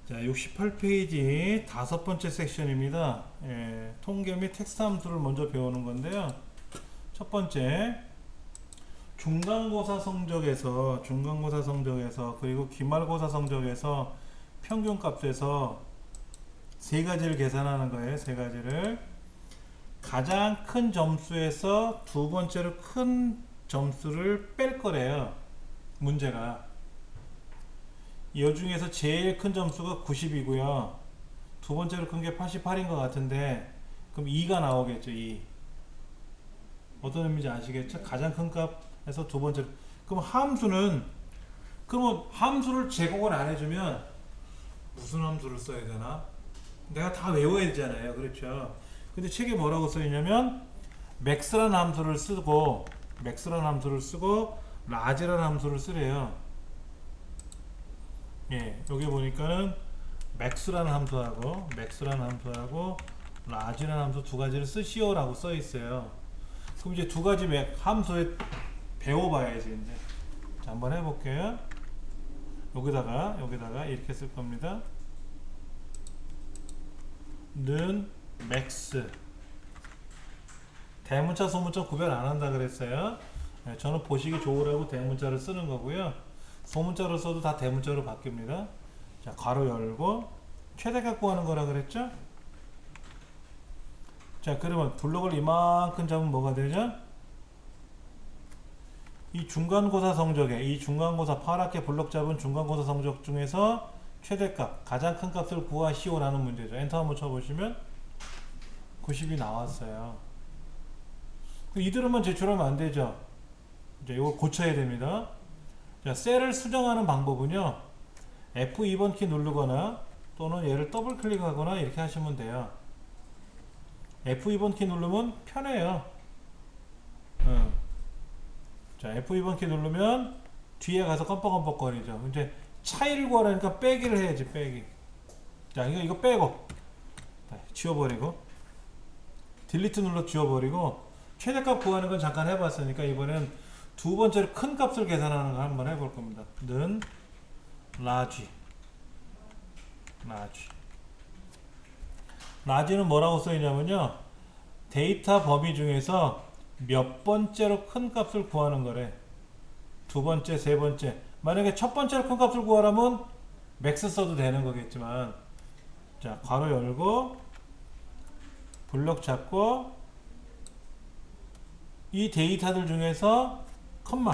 자, 68페이지 다섯 번째 섹션입니다. 예, 통계 및 텍스트 함수를 먼저 배우는 건데요. 첫 번째, 중간고사 성적에서 그리고 기말고사 성적에서 평균값에서 세 가지를 계산하는 거예요. 세 가지를. 가장 큰 점수에서 두 번째로 큰 점수를 뺄 거래요. 문제가. 이 중에서 제일 큰 점수가 90이고요. 두 번째로 큰 게 88인 것 같은데, 그럼 2가 나오겠죠. 2. 어떤 의미인지 아시겠죠? 가장 큰 값에서 두 번째로. 그러면 함수를 제공을 안 해주면 무슨 함수를 써야 되나? 내가 다 외워야 되잖아요. 그렇죠? 근데 책에 뭐라고 써있냐면 max라는 함수를 쓰고 large라는 함수를 쓰래요. 예, 여기 보니까는 max라는 함수하고 large라는 함수 두 가지를 쓰시오라고 써 있어요. 그럼 이제 두 가지 함수에 배워봐야지 이제. 자, 한번 해볼게요. 여기다가 이렇게 쓸 겁니다. 는 max. 대문자 소문자 구별 안 한다 그랬어요. 네, 저는 보시기 좋으라고 대문자를 쓰는 거고요. 소문자로 써도 다 대문자로 바뀝니다. 자, 괄호 열고 최대값 구하는 거라 그랬죠? 자, 그러면 블록을 이만큼 잡으면 뭐가 되죠? 이 중간고사 파랗게 블록 잡은 중간고사 성적 중에서 최대값, 가장 큰 값을 구하시오라는 문제죠. 엔터 한번 쳐보시면 90이 나왔어요. 이대로만 제출하면 안 되죠. 이제 이걸 고쳐야 됩니다. 자, 셀을 수정하는 방법은요, F2번 키 누르거나 또는 얘를 더블 클릭하거나 이렇게 하시면 돼요. F2번 키 누르면 편해요. 자, F2번 키 누르면 뒤에 가서 껌뻑껌뻑 거리죠. 이제 차이를 구하려니까 빼기를 해야지, 빼기. 자, 이거 빼고 지워버리고 딜리트 눌러 지워버리고 최대값 구하는 건 잠깐 해봤으니까 이번엔 두 번째로 큰 값을 계산하는 거 한번 해볼 겁니다. 는 large는 뭐라고 써있냐면요, 데이터 범위 중에서 몇 번째로 큰 값을 구하는 거래. 두 번째, 세 번째. 만약에 첫 번째로 큰 값을 구하려면 맥스 써도 되는 거겠지만, 자, 괄호 열고 블록 잡고 이 데이터들 중에서 컴마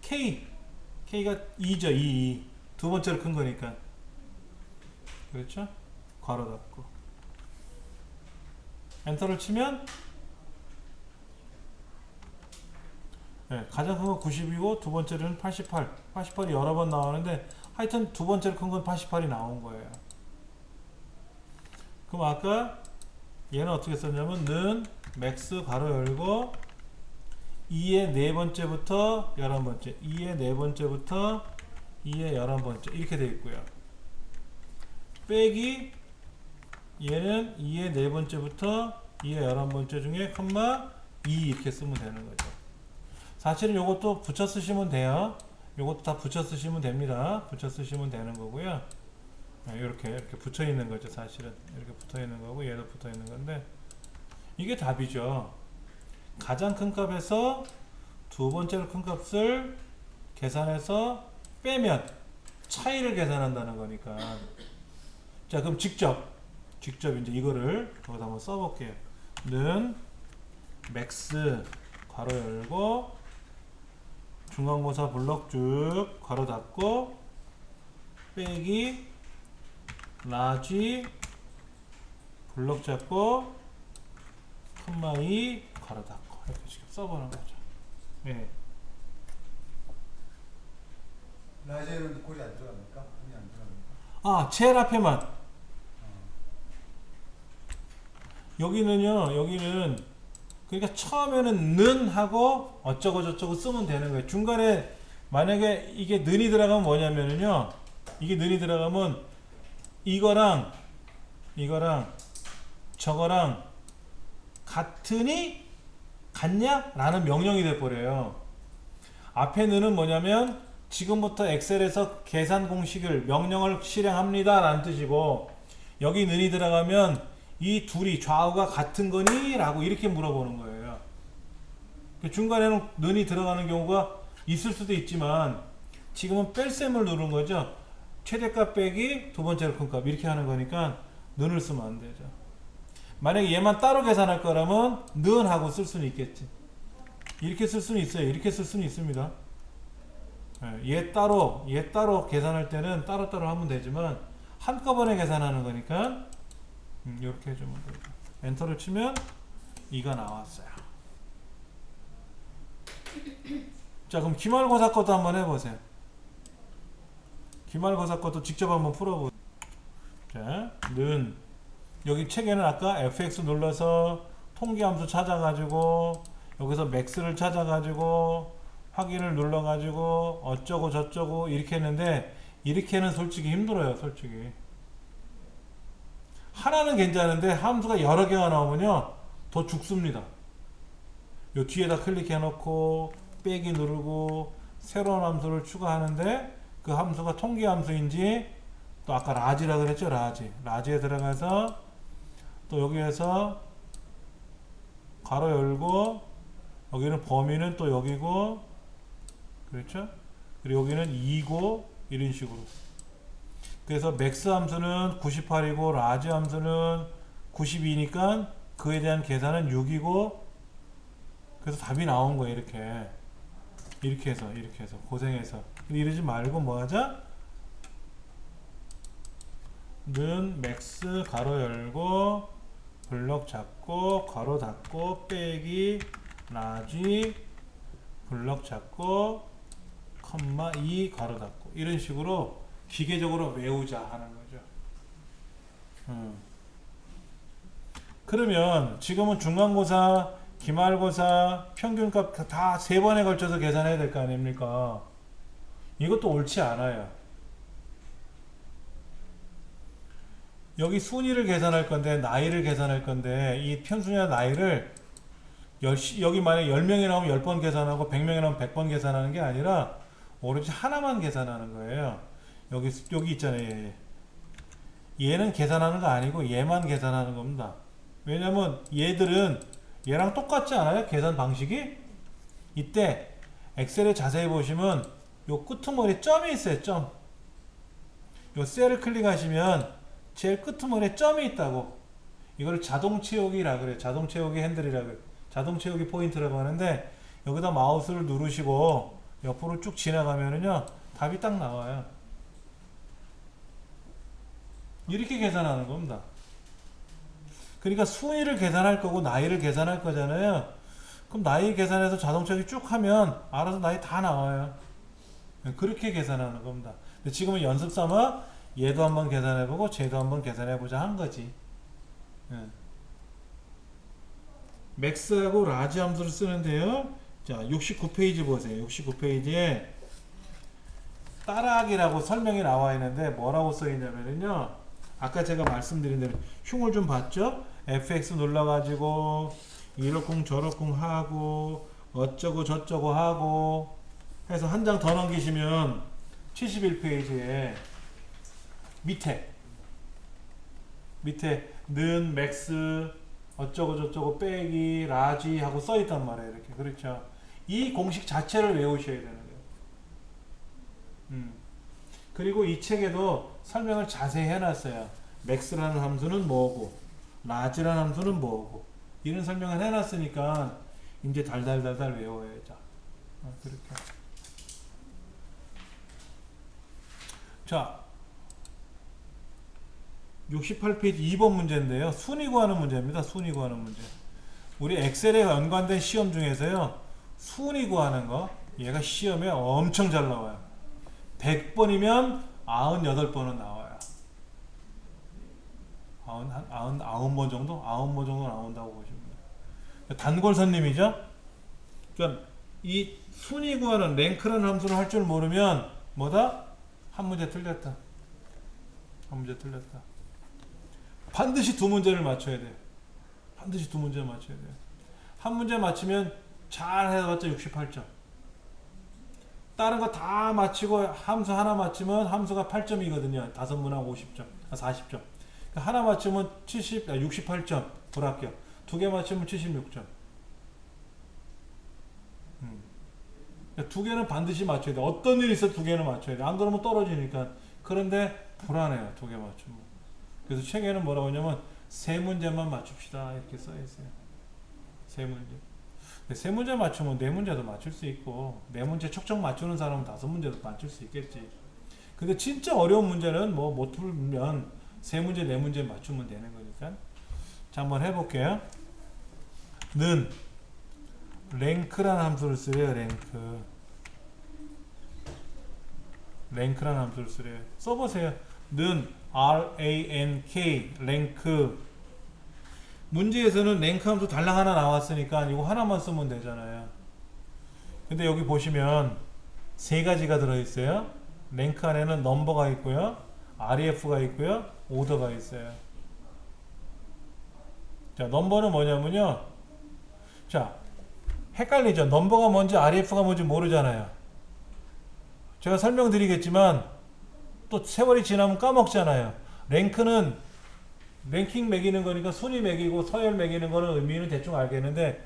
K가 2죠. 2. 두 번째로 큰 거니까. 그렇죠? 괄호 닫고 엔터를 치면, 네, 가장 큰 건 90이고 두 번째로는 88이 여러 번 나오는데 하여튼 두 번째로 큰 건 88이 나온 거예요. 그럼 아까 얘는 어떻게 썼냐면 는 맥스 괄호 열고 2의 네 번째부터 11번째, 2의 네 번째부터 2의 11번째 이렇게 되어 있고요. 빼기 얘는 2의 네 번째부터 2의 11번째 중에 컴마 2 이렇게 쓰면 되는 거죠. 사실은 요것도 붙여 쓰시면 돼요. 요것도 다 붙여 쓰시면 됩니다. 붙여 쓰시면 되는 거고요. 이렇게 붙어 있는 거죠. 사실은 이렇게 붙어 있는 거고 얘도 붙어 있는 건데, 이게 답이죠. 가장 큰 값에서 두 번째로 큰 값을 계산해서 빼면 차이를 계산한다는 거니까. 자, 그럼 직접 이제 이거를 거기다 한번 써볼게요. 는 맥스 괄호 열고 중간고사 블록 쭉 괄호 닫고 빼기 라지 블록 잡고 콤마 2 괄호 닫고 이렇게 지금 써보는 거죠. 예. 라지에는 골이 안 들어갑니까? 골이 안 들어갑니까? 아, 제일 앞에만. 여기는 그러니까 처음에는 는 하고 어쩌고 저쩌고 쓰면 되는 거예요. 중간에 만약에 이게 는이 들어가면 뭐냐면요, 이게 는이 들어가면 이거랑 저거랑 같으니 같냐? 라는 명령이 돼버려요. 앞에 는은 뭐냐면 지금부터 엑셀에서 계산 공식을 명령을 실행합니다 라는 뜻이고, 여기 는이 들어가면 이 둘이 좌우가 같은 거니? 라고 이렇게 물어보는 거예요. 중간에는 는이 들어가는 경우가 있을 수도 있지만 지금은 뺄셈을 누른 거죠. 최대값 빼기 두 번째로 큰 값 이렇게 하는 거니까 는을 쓰면 안 되죠. 만약에 얘만 따로 계산할 거라면 는 하고 쓸 수는 있겠지. 이렇게 쓸 수는 있어요. 이렇게 쓸 수는 있습니다. 얘 따로 계산할 때는 따로따로 하면 되지만 한꺼번에 계산하는 거니까 이렇게 해주면 되죠. 엔터를 치면 2가 나왔어요. 자, 그럼 기말고사 것도 한번 해보세요. 기말고사 것도 직접 한번 풀어보세요. 자, 는 여기 책에는 아까 fx 눌러서 통계함수 찾아가지고 여기서 max를 찾아가지고 확인을 눌러가지고 어쩌고 저쩌고 이렇게 했는데, 이렇게는 솔직히 힘들어요. 솔직히 하나는 괜찮은데 함수가 여러 개가 나오면요 더 죽습니다. 요 뒤에다 클릭해 놓고 빼기 누르고 새로운 함수를 추가하는데, 그 함수가 통계 함수인지, 또 아까 라지라 그랬죠. 라지에 들어가서 또 여기에서 괄호 열고, 여기는 범위는 또 여기고, 그렇죠? 그리고 여기는 2고 이런 식으로. 그래서 맥스 함수는 98이고 라지 함수는 92니까 그에 대한 계산은 6이고, 그래서 답이 나온 거예요. 이렇게 해서 고생해서. 이러지 말고 뭐 하자? 는 맥스 가로 열고 블럭 잡고 가로 닫고 빼기 라지 블럭 잡고 컴마 2 가로 닫고 이런 식으로 기계적으로 외우자 하는 거죠. 그러면 지금은 중간고사, 기말고사, 평균값 다 3번에 걸쳐서 계산해야 될 거 아닙니까? 이것도 옳지 않아요. 여기 순위를 계산할 건데, 나이를 계산할 건데, 이 편수냐 나이를 여기 만약에 10명이 나오면 10번 계산하고 100명이 나오면 100번 계산하는 게 아니라 오로지 하나만 계산하는 거예요. 여기 있잖아요. 얘는 계산하는 거 아니고 얘만 계산하는 겁니다. 왜냐면 얘들은 얘랑 똑같지 않아요? 계산 방식이? 이때 엑셀에 자세히 보시면 요 끄트머리 점이 있어요. 점. 요 셀을 클릭하시면 제일 끄트머리에 점이 있다고. 이걸 자동 채우기라 그래요. 자동 채우기 핸들이라 그래요. 자동 채우기 포인트라고 하는데, 여기다 마우스를 누르시고 옆으로 쭉 지나가면은요 답이 딱 나와요. 이렇게 계산하는 겁니다. 그러니까 순위를 계산할 거고 나이를 계산할 거잖아요. 그럼 나이 계산해서 자동 채우기 쭉 하면 알아서 나이 다 나와요. 그렇게 계산하는 겁니다. 근데 지금은 연습 삼아 얘도 한번 계산해보고 쟤도 한번 계산해보자 한 거지. 맥스하고 라지 함수를 쓰는데요. 자, 69페이지 보세요. 69페이지에 따라하기라고 설명이 나와 있는데 뭐라고 써 있냐면요. 아까 제가 말씀드린 대로 흉을 좀 봤죠? fx 눌러가지고 이러쿵 저러쿵 하고 어쩌고 저쩌고 하고 해서 한 장 더 넘기시면 71페이지에 밑에 는 맥스 어쩌고 저쩌고 빼기 라지 하고 써 있단 말이에요. 이렇게. 그렇죠. 이 공식 자체를 외우셔야 되는 거예요. 그리고 이 책에도 설명을 자세히 해놨어요. 맥스라는 함수는 뭐고 라지라는 함수는 뭐고 이런 설명을 해놨으니까 이제 달달달달 외워야죠. 그렇게. 자, 68페이지 2번 문제인데요. 순위 구하는 문제입니다. 순위 구하는 문제. 우리 엑셀에 연관된 시험 중에서요. 순위 구하는 거 얘가 시험에 엄청 잘 나와요. 100번이면 98번은 나와요. 99번 정도? 9번 정도 나온다고 보시면 돼요. 단골선님이죠? 그러니까 이 순위 구하는 랭크라는 함수를 할 줄 모르면 뭐다? 한 문제 틀렸다. 한 문제 틀렸다. 반드시 두 문제를 맞춰야 돼요. 반드시 두 문제를 맞춰야 돼요. 한 문제 맞추면 잘 해봤자 68점. 다른 거 다 맞히고 함수 하나 맞히면 함수가 8점이거든요. 5문항 50점, 40점. 그러니까 하나 맞히면 68점 불합격. 두 개 맞히면 76점. 두 개는 반드시 맞춰야 돼. 어떤 일이 있어 두 개는 맞춰야 돼. 안 그러면 떨어지니까. 그런데 불안해요. 두 개 맞추면. 그래서 책에는 뭐라고 하냐면 세 문제만 맞춥시다 이렇게 써 있어요. 세 문제. 근데 세 문제 맞추면 네 문제도 맞출 수 있고 네 문제 척척 맞추는 사람은 다섯 문제도 맞출 수 있겠지. 근데 진짜 어려운 문제는 뭐 못 풀면 세 문제 네 문제 맞추면 되는 거니까. 자, 한번 해볼게요. 는 랭크라는 함수를 쓰래요. 랭크라는 함수를 쓰래요. 써보세요. 는 rank 랭크. 문제에서는 랭크 함수 달랑 하나 나왔으니까 이거 하나만 쓰면 되잖아요. 근데 여기 보시면 세 가지가 들어있어요. 랭크 안에는 넘버가 있고요, ref가 있고요, 오더가 있어요. 자, 넘버는 뭐냐면요, 자, 헷갈리죠. 넘버가 뭔지 ref가 뭔지 모르잖아요. 제가 설명드리겠지만 또 세월이 지나면 까먹잖아요. 랭크는 랭킹 매기는 거니까 순위 매기고 서열 매기는 거는 의미는 대충 알겠는데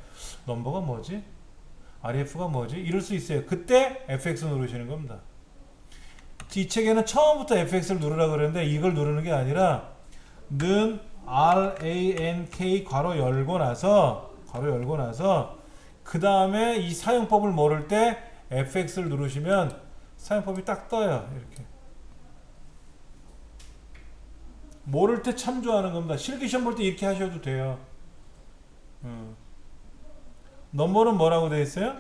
넘버가 뭐지? ref가 뭐지? 이럴 수 있어요. 그때 fx 누르시는 겁니다. 이 책에는 처음부터 fx를 누르라 그랬는데 이걸 누르는 게 아니라 는 rank 괄호 열고 나서 그 다음에 이 사용법을 모를 때 fx를 누르시면 사용법이 딱 떠요. 이렇게 모를 때 참조하는 겁니다. 실기시험 볼 때 이렇게 하셔도 돼요. 넘버는 뭐라고 되어 있어요?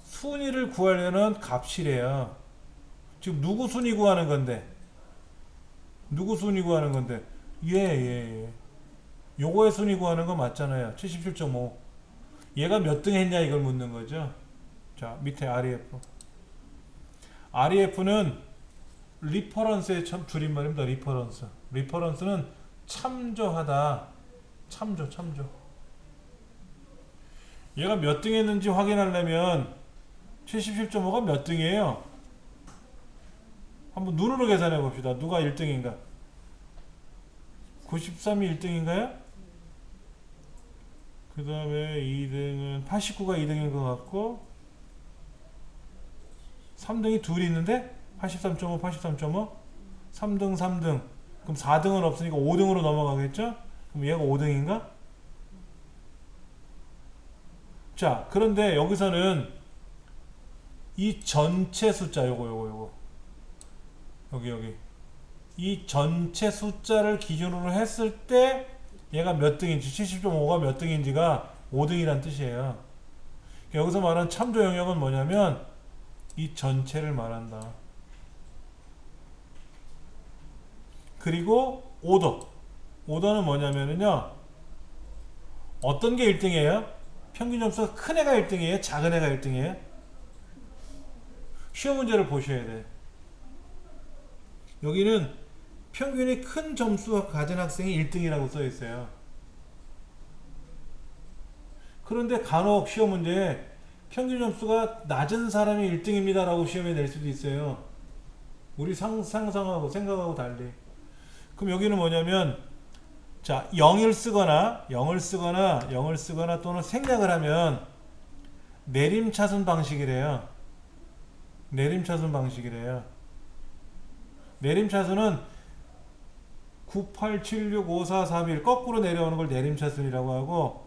순위를 구하려는 값이래요. 지금 누구 순위 구하는 건데? 예. 요거의 순위 구하는 거 맞잖아요. 77.5. 얘가 몇 등 했냐 이걸 묻는 거죠. 자, 밑에 REF. REF는 리퍼런스의 줄임말입니다. 리퍼런스는 참조하다. 참조. 얘가 몇 등 했는지 확인하려면 77.5가 몇 등이에요? 한번 눈으로 계산해 봅시다. 누가 1등인가? 93이 1등인가요? 그 다음에 2등은 89가 2등인 것 같고 3등이 둘이 있는데 83.5 3등 그럼 4등은 없으니까 5등으로 넘어가겠죠? 그럼 얘가 5등인가? 자, 그런데 여기서는 이 전체 숫자 요거 여기 이 전체 숫자를 기준으로 했을 때 얘가 몇 등인지 70.5가 몇 등인지가 5등이란 뜻이에요. 여기서 말하는 참조 영역은 뭐냐면 이 전체를 말한다. 그리고 오더는 뭐냐면요, 어떤 게 1등이에요? 평균 점수가 큰 애가 1등이에요? 작은 애가 1등이에요? 시험 문제를 보셔야 돼. 여기는 평균이 큰 점수가 가진 학생이 1등이라고 써 있어요. 그런데 간혹 시험 문제에 평균 점수가 낮은 사람이 1등입니다 라고 시험에 낼 수도 있어요. 우리 상상하고 생각하고 달리. 그럼 여기는 뭐냐면, 자, 0을 쓰거나 또는 생략을 하면 내림차순 방식이래요. 내림차순은 9, 8, 7, 6, 5, 4, 3, 1 거꾸로 내려오는 걸 내림차순이라고 하고,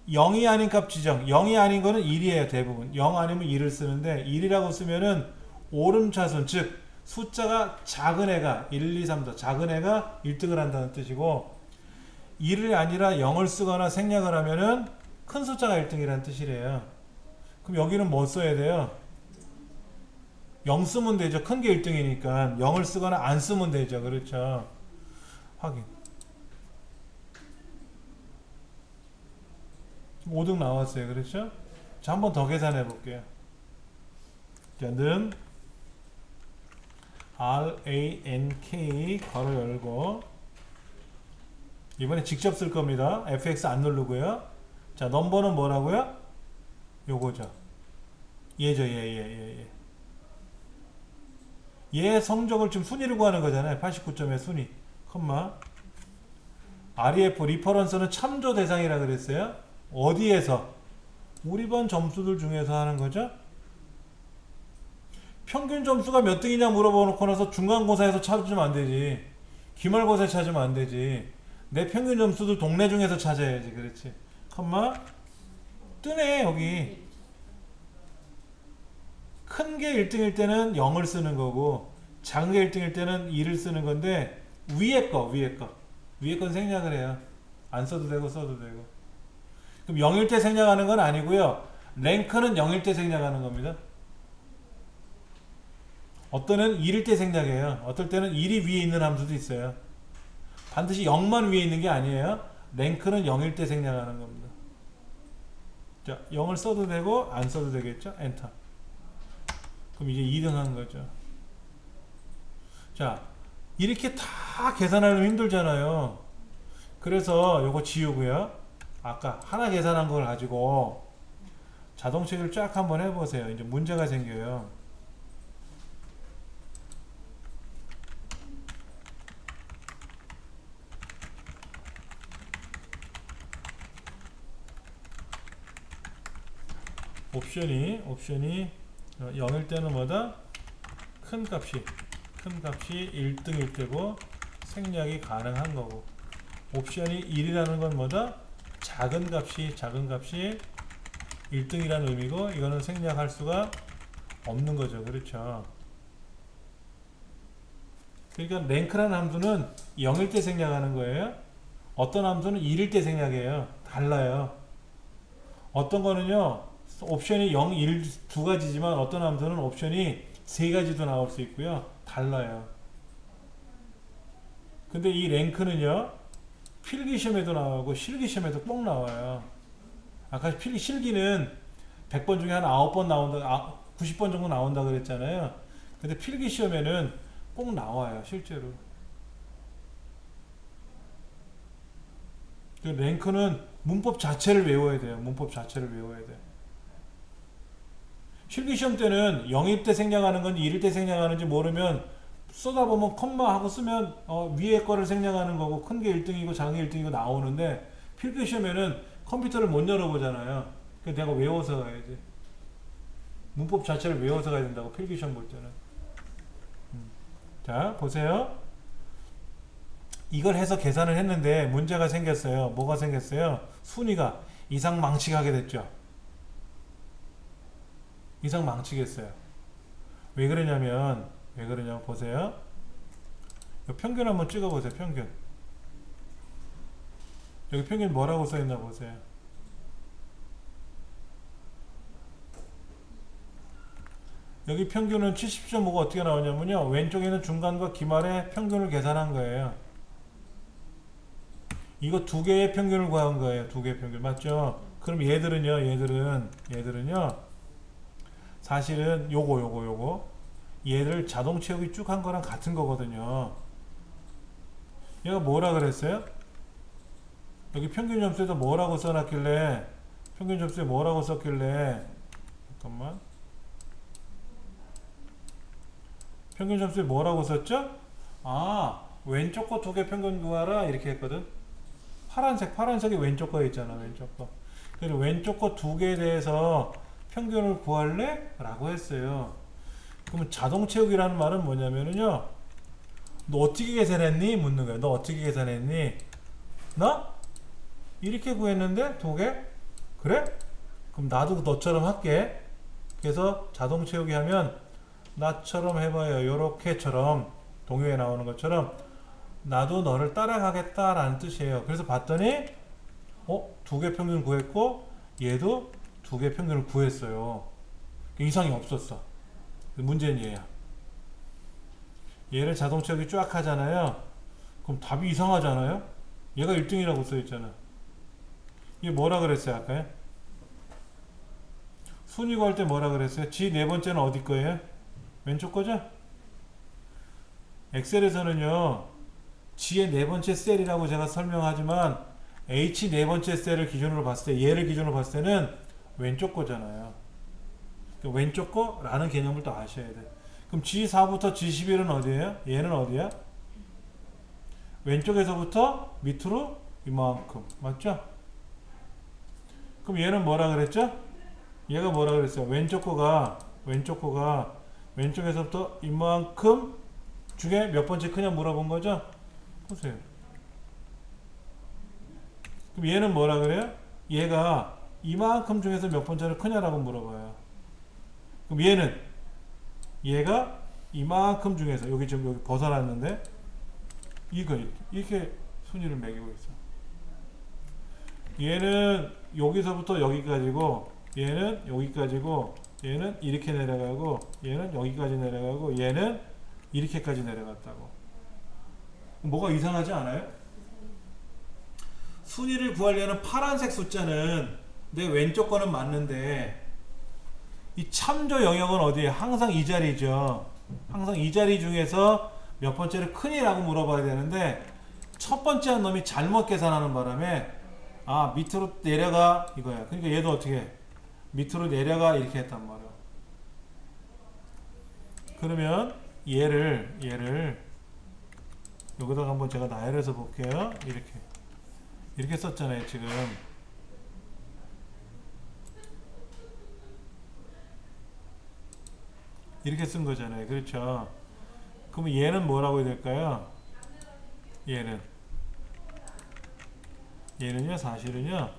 0이 아닌 값 지정. 0이 아닌 거는 1이에요. 대부분 0 아니면 1을 쓰는데 1이라고 쓰면은 오름차순, 즉 숫자가 작은 애가 1, 2, 3더 작은 애가 1등을 한다는 뜻이고, 1이 아니라 0을 쓰거나 생략을 하면은 큰 숫자가 1등이라는 뜻이래요. 그럼 여기는 뭐 써야 돼요? 0 쓰면 되죠. 큰 게 1등이니까 0을 쓰거나 안 쓰면 되죠. 그렇죠. 확인. 5등 나왔어요. 그렇죠? 자, 한 번 더 계산해 볼게요. 자, 는 rank 괄호 열고, 이번에 직접 쓸 겁니다. fx 안 누르고요. 자, 넘버는 뭐라고요? 요거죠. 얘죠, 얘. 얘 성적을 지금 순위를 구하는 거잖아요. 89점의 순위. 컴마. REF, 리퍼런스는 참조 대상이라 그랬어요. 어디에서? 우리 반 점수들 중에서 하는 거죠. 평균 점수가 몇 등이냐 물어보놓고 나서 중간고사에서 찾으면 안 되지. 기말고사에 찾으면 안 되지. 내 평균 점수들 동네 중에서 찾아야지. 그렇지. 컴마. 뜨네 여기. 큰 게 1등일 때는 0을 쓰는 거고 작은 게 1등일 때는 2를 쓰는 건데 위에 건 생략을 해요. 안 써도 되고 써도 되고. 그럼 0일 때 생략하는 건 아니고요. 랭크는 0일 때 생략하는 겁니다. 어떤 애는 1일 때 생략해요. 어떨 때는 1이 위에 있는 함수도 있어요. 반드시 0만 위에 있는 게 아니에요. 랭크는 0일 때 생략하는 겁니다. 자, 0을 써도 되고 안 써도 되겠죠? 엔터. 그럼 이제 2등 한 거죠. 자, 이렇게 다 계산하려면 힘들잖아요. 그래서 요거 지우고요. 아까 하나 계산한 걸 가지고 자동체크를 쫙 한번 해보세요. 이제 문제가 생겨요. 옵션이 0일 때는 뭐다? 큰 값이 1등일 때고 생략이 가능한 거고, 옵션이 1이라는 건 뭐다? 작은 값이 1등이라는 의미고, 이거는 생략할 수가 없는 거죠. 그렇죠. 그러니까 랭크라는 함수는 0일 때 생략하는 거예요. 어떤 함수는 1일 때 생략해요. 달라요. 어떤 거는요, 옵션이 0, 1 두 가지지만 어떤 함수는 옵션이 세 가지도 나올 수 있고요. 달라요. 근데 이 랭크는요, 필기시험에도 나오고 실기시험에도 꼭 나와요. 아까 실기는 100번 중에 한 9번 나온다, 90번 정도 나온다 그랬잖아요. 근데 필기시험에는 꼭 나와요, 실제로. 그 랭크는 문법 자체를 외워야 돼요. 문법 자체를 외워야 돼요. 실기시험 때는 0일 때 생략하는 건지 1일 때 생략하는지 모르면 쏟아보면 컴마 하고 쓰면 위에 거를 생략하는 거고 큰 게 1등이고 작은 게 1등이고 나오는데, 필기시험에는 컴퓨터를 못 열어보잖아요. 그래서 내가 외워서 가야지. 문법 자체를 외워서 가야 된다고, 필기시험 볼 때는. 자, 보세요. 이걸 해서 계산을 했는데 문제가 생겼어요. 뭐가 생겼어요? 순위가 이상 망측하게 됐죠. 이상 망치겠어요. 왜 그러냐면 보세요. 평균 한번 찍어보세요. 평균. 여기 평균 뭐라고 써있나 보세요. 여기 평균은 70.5가 어떻게 나오냐면요, 왼쪽에는 중간과 기말의 평균을 계산한 거예요. 이거 두 개의 평균을 구한 거예요. 두 개의 평균. 맞죠? 그럼 얘들은요 사실은 요거 얘를 자동 채우기 쭉 한 거랑 같은 거거든요. 얘가 뭐라 그랬어요? 여기 평균 점수에서 뭐라고 써놨길래, 평균 점수에 뭐라고 썼길래, 잠깐만, 평균 점수에 뭐라고 썼죠? 왼쪽 거 두 개 평균 구하라 이렇게 했거든. 파란색이 왼쪽 거에 있잖아. 왼쪽 거. 그리고 왼쪽 거 두 개에 대해서 평균을 구할래? 라고 했어요. 그러면 자동 채우기라는 말은 뭐냐면요, 너 어떻게 계산했니? 묻는 거야. 너 어떻게 계산했니? 나? 이렇게 구했는데 두 개? 그래? 그럼 나도 너처럼 할게. 그래서 자동 채우기 하면 나처럼 해봐요. 요렇게처럼 동요에 나오는 것처럼 나도 너를 따라가겠다 라는 뜻이에요. 그래서 봤더니 두 개 평균 구했고 얘도 두 개 평균을 구했어요. 이상이 없었어. 문제는 얘야. 얘를 자동 채우기 쫙 하잖아요. 그럼 답이 이상하잖아요. 얘가 1등이라고 써있잖아. 얘 뭐라 그랬어요 아까? 순위 구할 때 뭐라 그랬어요? G 네 번째는 어디 거예요? 왼쪽 거죠? 엑셀에서는요, G의 네 번째 셀이라고 제가 설명하지만 H 네 번째 셀을 기준으로 봤을 때, 얘를 기준으로 봤을 때는 왼쪽 거잖아요. 왼쪽 거라는 개념을 또 아셔야 돼. 그럼 G4부터 G11은 어디예요? 얘는 어디야? 왼쪽에서부터 밑으로 이만큼. 맞죠? 그럼 얘는 뭐라 그랬죠? 얘가 뭐라 그랬어요? 왼쪽 거가 왼쪽에서부터 이만큼 중에 몇 번째 크냐 물어본 거죠? 보세요. 그럼 얘는 뭐라 그래요? 얘가 이만큼 중에서 몇 번째로 크냐라고 물어봐요. 그럼 얘가 이만큼 중에서 여기 지금 여기 벗어났는데 이거 이렇게 순위를 매기고 있어. 얘는 여기서부터 여기까지고 얘는 여기까지고 얘는 이렇게 내려가고 얘는 여기까지 내려가고 얘는 이렇게까지 내려갔다고. 뭐가 이상하지 않아요? 순위를 구하려는 파란색 숫자는 내 왼쪽 거는 맞는데 이 참조 영역은 어디에? 항상 이 자리죠. 항상 이 자리 중에서 몇 번째를 크니라고 물어봐야 되는데 첫 번째 한 놈이 잘못 계산하는 바람에 아 밑으로 내려가 이거야. 그러니까 얘도 어떻게 해? 밑으로 내려가 이렇게 했단 말이야. 그러면 얘를 여기다가 한번 제가 나열해서 볼게요. 이렇게 썼잖아요 지금. 이렇게 쓴 거잖아요. 그렇죠? 그러면 얘는 뭐라고 해야 될까요? 얘는요 사실은요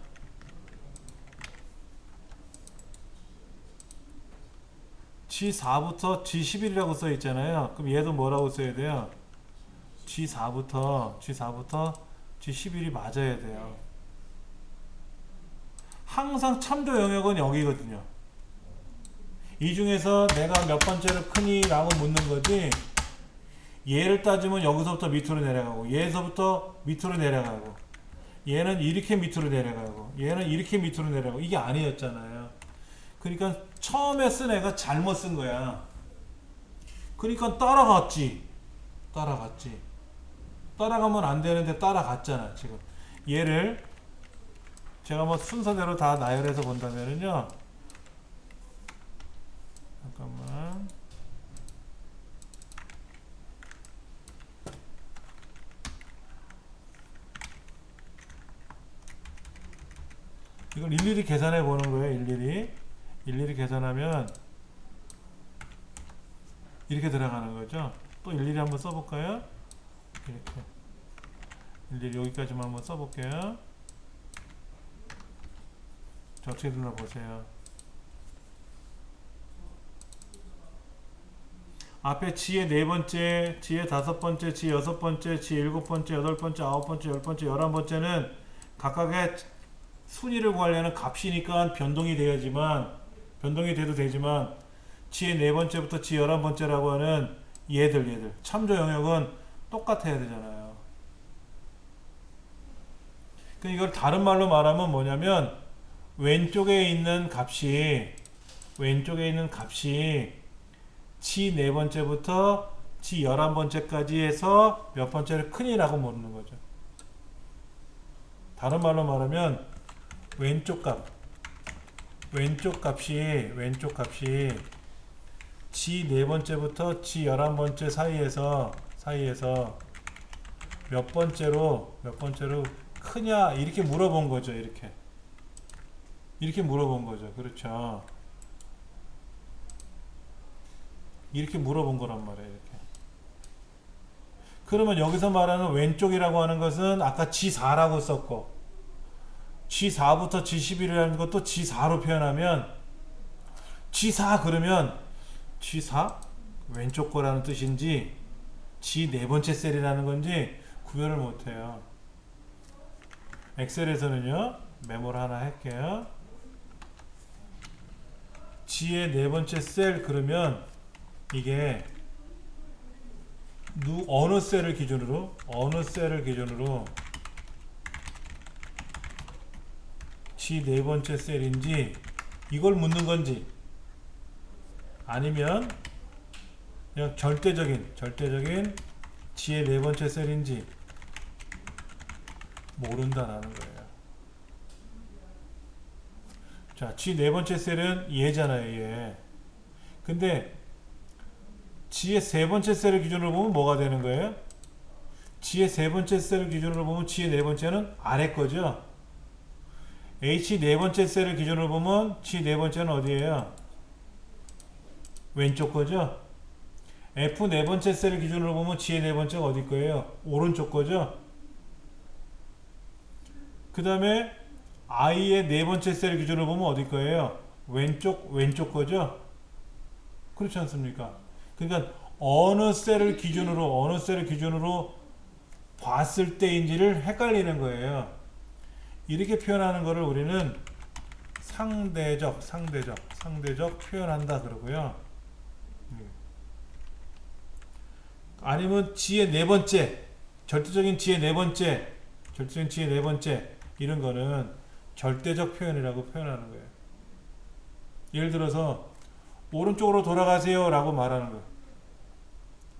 G4부터 G11이라고 써 있잖아요. 그럼 얘도 뭐라고 써야 돼요? G4부터 G11이 맞아야 돼요. 항상 참조 영역은 여기거든요. 이 중에서 내가 몇 번째로 크니? 라고 묻는 거지. 얘를 따지면 여기서부터 밑으로 내려가고 얘에서부터 밑으로 내려가고 얘는 이렇게 밑으로 내려가고 얘는 이렇게 밑으로 내려가고 이게 아니었잖아요. 그러니까 처음에 쓴 애가 잘못 쓴 거야. 그러니까 따라가면 안 되는데 따라갔잖아 지금. 얘를 제가 뭐 순서대로 다 나열해서 본다면은요, 잠깐만. 이걸 일일이 계산해 보는 거예요. 일일이 계산하면 이렇게 들어가는 거죠. 또 일일이 한번 써볼까요? 이렇게 일일이 여기까지만 한번 써볼게요. 자, 어떻게 눌러보세요. 앞에 G의 4번째, G의 5번째, G 6번째, G 7번째, 8번째, 9번째, 10번째, 11번째는 각각의 순위를 구하려는 값이니까 변동이 돼도 되지만 G의 4번째부터 G 11번째라고 하는 얘들 참조 영역은 똑같아야 되잖아요. 그러니까 이걸 다른 말로 말하면 뭐냐면 왼쪽에 있는 값이 G 4번째부터 G 11번째까지 해서 몇 번째를 크니라고 모르는 거죠. 다른 말로 말하면 왼쪽 값이 G 4번째부터 G 11번째 사이에서 몇 번째로 크냐 이렇게 물어본 거죠. 이렇게 물어본 거죠. 그렇죠. 이렇게 물어본 거란 말이에요. 이렇게. 그러면 여기서 말하는 왼쪽이라고 하는 것은 아까 G4라고 썼고 G4부터 G11이라는 것도 G4로 표현하면 G4 그러면 G4 왼쪽 거라는 뜻인지 G 4번째 셀이라는 건지 구별을 못해요. 엑셀에서는요 메모를 하나 할게요. G의 4번째 셀 그러면 이게 어느 셀을 기준으로 G 4번째 셀인지 이걸 묻는 건지 아니면 그냥 절대적인 G의 4번째 셀인지 모른다라는 거예요. 자, G 4번째 셀은 얘잖아요. 얘. 근데 G의 세 번째 셀을 기준으로 보면 뭐가 되는 거예요? G의 세 번째 셀을 기준으로 보면 G의 네 번째는 아래 거죠. H 네 번째 셀을 기준으로 보면 G 네 번째는 어디예요? 왼쪽 거죠. F 네 번째 셀을 기준으로 보면 G의 네 번째가 어디 거예요? 오른쪽 거죠. 그 다음에 I의 네 번째 셀을 기준으로 보면 어디 거예요? 왼쪽 거죠. 그렇지 않습니까? 그러니까 어느 셀을 기준으로 봤을 때인지를 헷갈리는 거예요. 이렇게 표현하는 거를 우리는 상대적 표현한다 그러고요. 아니면 G의 네 번째, 절대적인 G의 네 번째 이런 거는 절대적 표현이라고 표현하는 거예요. 예를 들어서 오른쪽으로 돌아가세요 라고 말하는 거예요.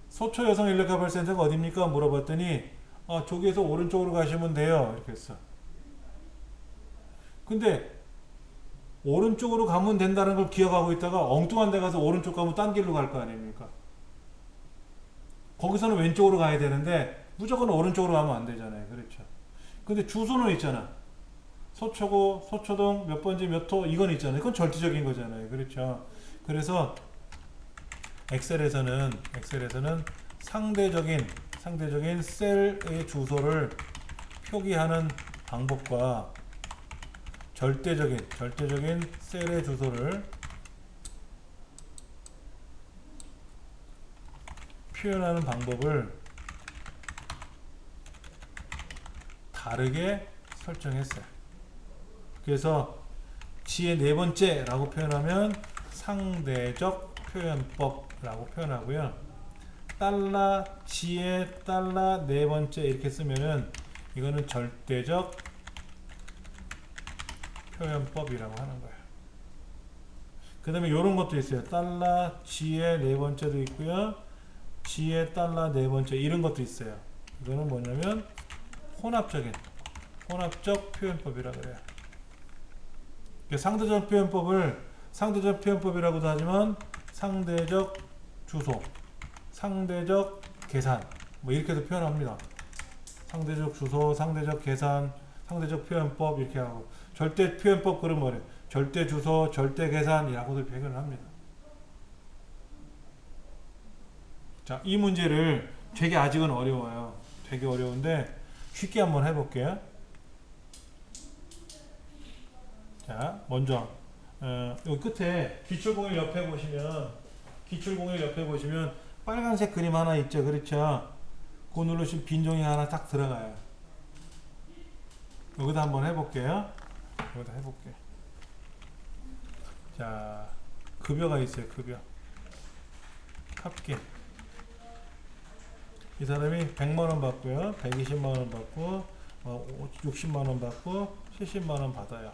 소초 여성 인력화 발센터가 어딥니까? 물어봤더니 저기에서 오른쪽으로 가시면 돼요 이렇게 했어. 근데 오른쪽으로 가면 된다는 걸 기억하고 있다가 엉뚱한 데 가서 오른쪽 가면 딴 길로 갈 거 아닙니까? 거기서는 왼쪽으로 가야 되는데 무조건 오른쪽으로 가면 안 되잖아요. 그렇죠? 근데 주소는 있잖아. 소초고 소초동 몇 번지 몇 호 이건 있잖아요. 그건 절대적인 거잖아요. 그렇죠? 그래서 엑셀에서는 상대적인 셀의 주소를 표기하는 방법과 절대적인 셀의 주소를 표현하는 방법을 다르게 설정했어요. 그래서 G의 네 번째라고 표현하면 상대적 표현법라고 표현하고요. G의 네 번째 이렇게 쓰면은 이거는 절대적 표현법이라고 하는 거예요. 그 다음에 이런 것도 있어요. G의 네 번째도 있고요. G의 네 번째 이런 것도 있어요. 이거는 뭐냐면 혼합적 표현법이라 그래요. 상대적 표현법이라고도 하지만 상대적 주소, 상대적 계산 뭐 이렇게도 표현합니다. 상대적 주소, 상대적 계산, 상대적 표현법 이렇게 하고 절대 표현법 그러면 뭐래요? 절대 주소, 절대 계산이라고도 표현을 합니다. 자, 이 문제를 되게 아직은 어려워요. 되게 어려운데 쉽게 한번 해볼게요. 자, 먼저 여기 끝에 기출공일 옆에 보시면 빨간색 그림 하나 있죠. 그렇죠? 그거 누르시면 빈 종이 하나 딱 들어가요. 여기다 한번 해볼게요. 자, 급여가 있어요. 급여. 합계. 이 사람이 100만원 받고요. 120만원 받고 60만원 받고 70만원 받아요.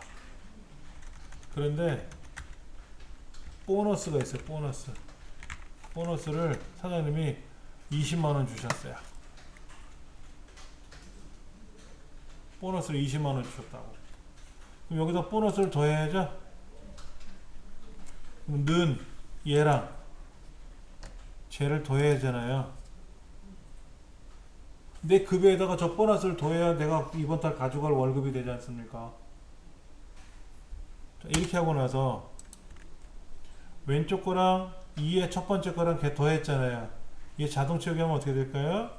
그런데 보너스가 있어요. 보너스를 사장님이 20만원 주셨어요. 보너스를 20만원 주셨다고. 그럼 여기다 보너스를 더해야죠. 그럼 는 얘랑 쟤를 더해야 하잖아요. 내 급여에다가 저 보너스를 더해야 내가 이번 달 가져갈 월급이 되지 않습니까? 이렇게 하고 나서 왼쪽 거랑 2의 첫 번째 거랑 더했잖아요. 얘 자동 채우기하면 어떻게 될까요?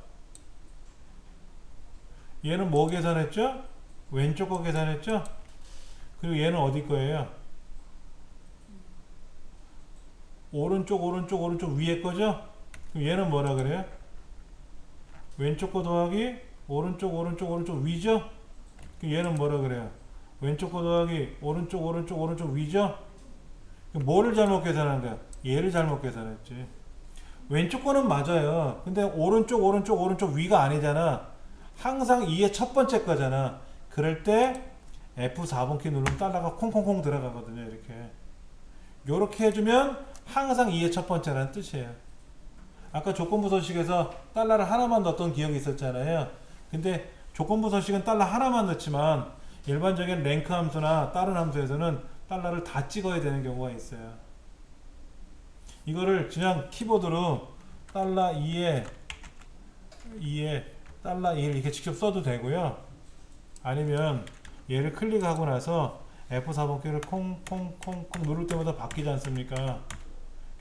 얘는 뭐 계산했죠? 왼쪽 거 계산했죠? 그리고 얘는 어디 거예요? 오른쪽 위에 거죠? 그럼 얘는 뭐라 그래요? 왼쪽 거 더하기 오른쪽 위죠? 그럼 얘는 뭐라 그래요? 왼쪽 거 더하기 오른쪽 위죠? 그럼 뭐를 잘못 계산한 거야? 얘를 잘못 계산했지. 왼쪽 거는 맞아요. 근데 오른쪽 위가 아니잖아. 항상 2의 첫 번째 거잖아. 그럴 때 F4번 키 누르면 달러가 콩콩콩 들어가거든요. 이렇게 해주면 항상 2의 첫 번째라는 뜻이에요. 아까 조건부 서식에서 달러를 하나만 넣었던 기억이 있었잖아요. 근데 조건부 서식은 달러 하나만 넣지만 일반적인 랭크 함수나 다른 함수에서는 달러를 다 찍어야 되는 경우가 있어요. 이거를 그냥 키보드로 달러 2에 달러 1 이렇게 직접 써도 되고요. 아니면 얘를 클릭하고 나서 F4번키를 콩콩콩콩 누를 때마다 바뀌지 않습니까?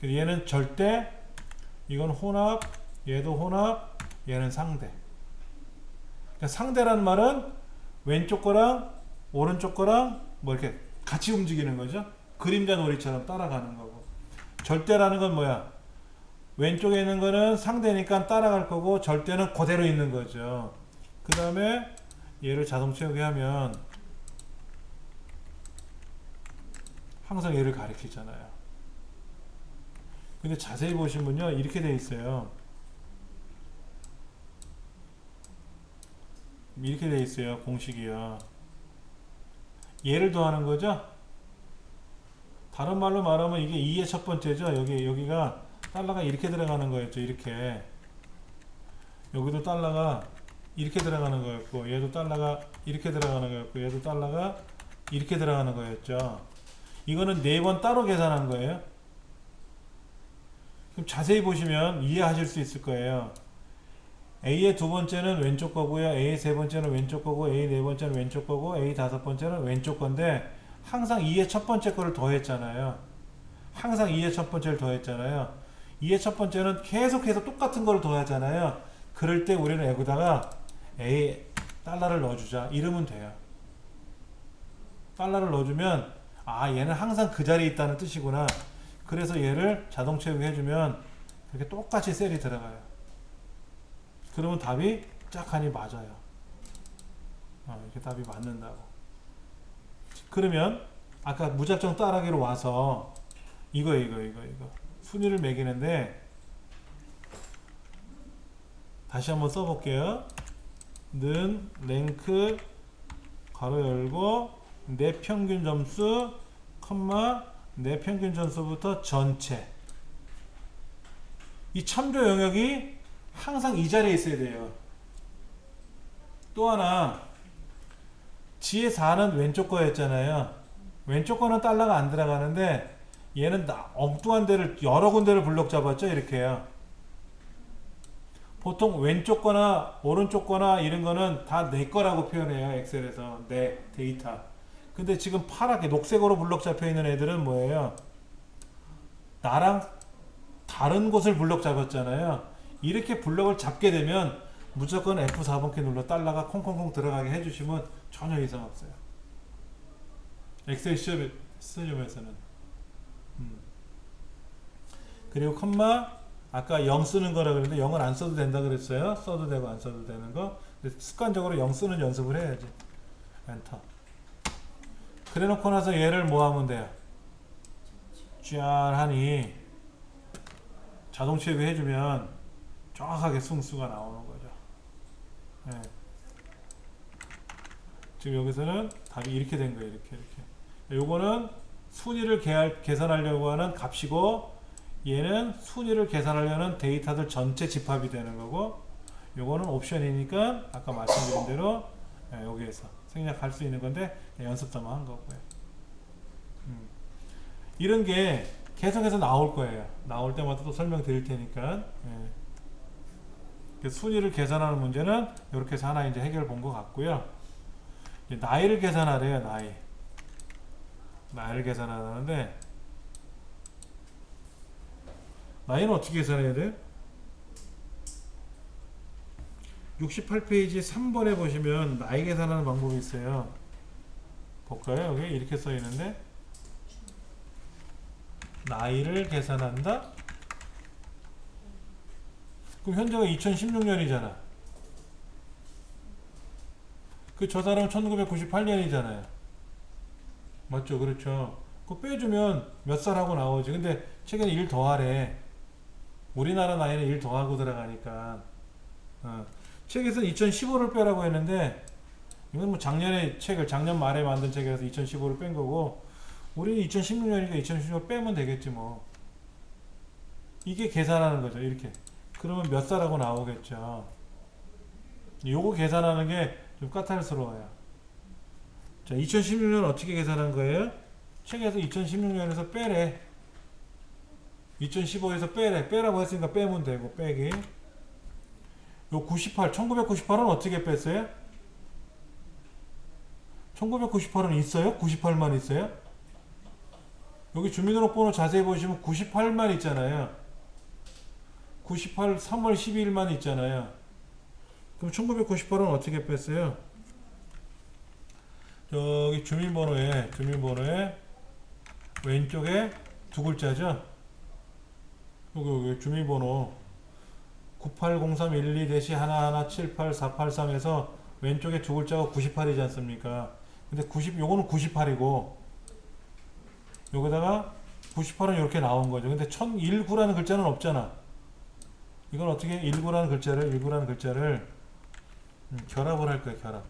얘는 절대, 이건 혼합, 얘도 혼합, 얘는 상대. 그러니까 상대라는 말은 왼쪽 거랑 오른쪽 거랑 뭐 이렇게 같이 움직이는 거죠. 그림자 놀이처럼 따라가는 거고. 절대라는 건 뭐야? 왼쪽에 있는 거는 상대니까 따라갈 거고, 절대는 그대로 있는 거죠. 그 다음에 얘를 자동 채우게 하면 항상 얘를 가리키잖아요. 근데 자세히 보시면요, 이렇게 돼 있어요. 이렇게 돼 있어요, 공식이요. 얘를 더하는 거죠. 다른 말로 말하면 이게 2의 첫 번째죠. 여기가 달러가 이렇게 들어가는 거였죠. 이렇게. 여기도 달러가 이렇게 들어가는 거였고, 얘도 달러가 이렇게 들어가는 거였고, 얘도 달러가 이렇게 들어가는 거였죠. 이거는 4번 따로 계산한 거예요. 그럼 자세히 보시면 이해하실 수 있을 거예요. A의 두 번째는 왼쪽 거고요. A의 세 번째는 왼쪽 거고, A 네 번째는 왼쪽 거고, A 다섯 번째는 왼쪽 건데, 항상 2의 첫 번째 거를 더했잖아요. 항상 2의 첫 번째를 더했잖아요. 2의 첫 번째는 계속해서 똑같은 걸 더하잖아요. 그럴 때 우리는 여기다가 A 달러를 넣어주자 이러면 돼요. 달러를 넣어주면 얘는 항상 그 자리에 있다는 뜻이구나. 그래서 얘를 자동 채우게 해주면 그렇게 똑같이 셀이 들어가요. 그러면 답이 짝하니 맞아요. 이렇게 답이 맞는다고. 그러면 아까 무작정 따라하기로 와서 이거 순위를 매기는데, 다시 한번 써볼게요. 는 랭크 가로 열고 내 평균 점수 컴마 내 평균 점수부터 전체. 이 참조 영역이 항상 이 자리에 있어야 돼요. 또 하나, 지의 4는 왼쪽 거였잖아요. 왼쪽 거는 달러가 안 들어가는데 얘는 엉뚱한 데를 여러 군데를 블록 잡았죠. 이렇게요. 보통 왼쪽 거나 오른쪽 거나 이런 거는 다 내 거라고 표현해요. 엑셀에서 내 데이터. 근데 지금 파랗게 녹색으로 블록 잡혀 있는 애들은 뭐예요? 나랑 다른 곳을 블록 잡았잖아요. 이렇게 블록을 잡게 되면 무조건 F4번키 눌러 달러가 콩콩콩 들어가게 해주시면 전혀 이상 없어요. 엑셀 시험에서는. 그리고 컴마, 아까 0 쓰는 거라 그랬는데 0은 안 써도 된다 그랬어요. 써도 되고 안 써도 되는 거. 근데 습관적으로 0 쓰는 연습을 해야지. 엔터. 그래 놓고 나서 얘를 뭐 하면 돼요? 짠 하니 자동 채우기 해주면 정확하게 승수가 나오는 거죠. 네. 지금 여기서는 답이 이렇게 된 거예요. 이렇게. 요거는 순위를 계산하려고 하는 값이고, 얘는 순위를 계산하려는 데이터들 전체 집합이 되는 거고, 요거는 옵션이니까 아까 말씀드린 대로 여기에서 생략할 수 있는 건데 연습삼아 한 거고요. 이런 게 계속해서 나올 거예요. 나올 때마다 또 설명드릴 테니까. 순위를 계산하는 문제는 이렇게 해서 하나 이제 해결 본 것 같고요. 이제 나이를 계산하래요. 나이를 계산하는데, 나이는 어떻게 계산해야 돼요? 68페이지 3번에 보시면 나이 계산하는 방법이 있어요. 볼까요? 여기 이렇게 써 있는데, 나이를 계산한다? 그럼 현재가 2016년이잖아. 저 사람은 1998년이잖아요. 맞죠? 그렇죠. 그거 빼주면 몇 살하고 나오지. 근데 책에는 1 더하래. 우리나라 나이는 1 더하고 들어가니까. 책에서는 2015를 빼라고 했는데, 이건 뭐 작년 말에 만든 책이라서 2015를 뺀 거고, 우리는 2016년이니까 2016을 빼면 되겠지 뭐. 이게 계산하는 거죠. 이렇게. 그러면 몇 살하고 나오겠죠. 요거 계산하는 게 좀 까탈스러워요. 자, 2016년 어떻게 계산한 거예요? 책에서 2016년에서 빼래. 2015에서 빼래. 빼라고 했으니까 빼면 되고 빼기. 요 98, 1998은 어떻게 뺐어요? 1998은 있어요? 98만 있어요? 여기 주민등록번호 자세히 보시면 98만 있잖아요. 98, 3월 12일만 있잖아요. 그럼 1998은 어떻게 뺐어요? 저기 주민번호에 왼쪽에 두 글자죠? 여기 주민번호 980312-1178483에서 왼쪽에 두 글자가 98이지 않습니까? 근데 요거는 98이고 여기다가 98은 이렇게 나온 거죠. 근데 1019라는 글자는 없잖아. 이건 어떻게 19라는 글자를 결합을 할 거야. 결합.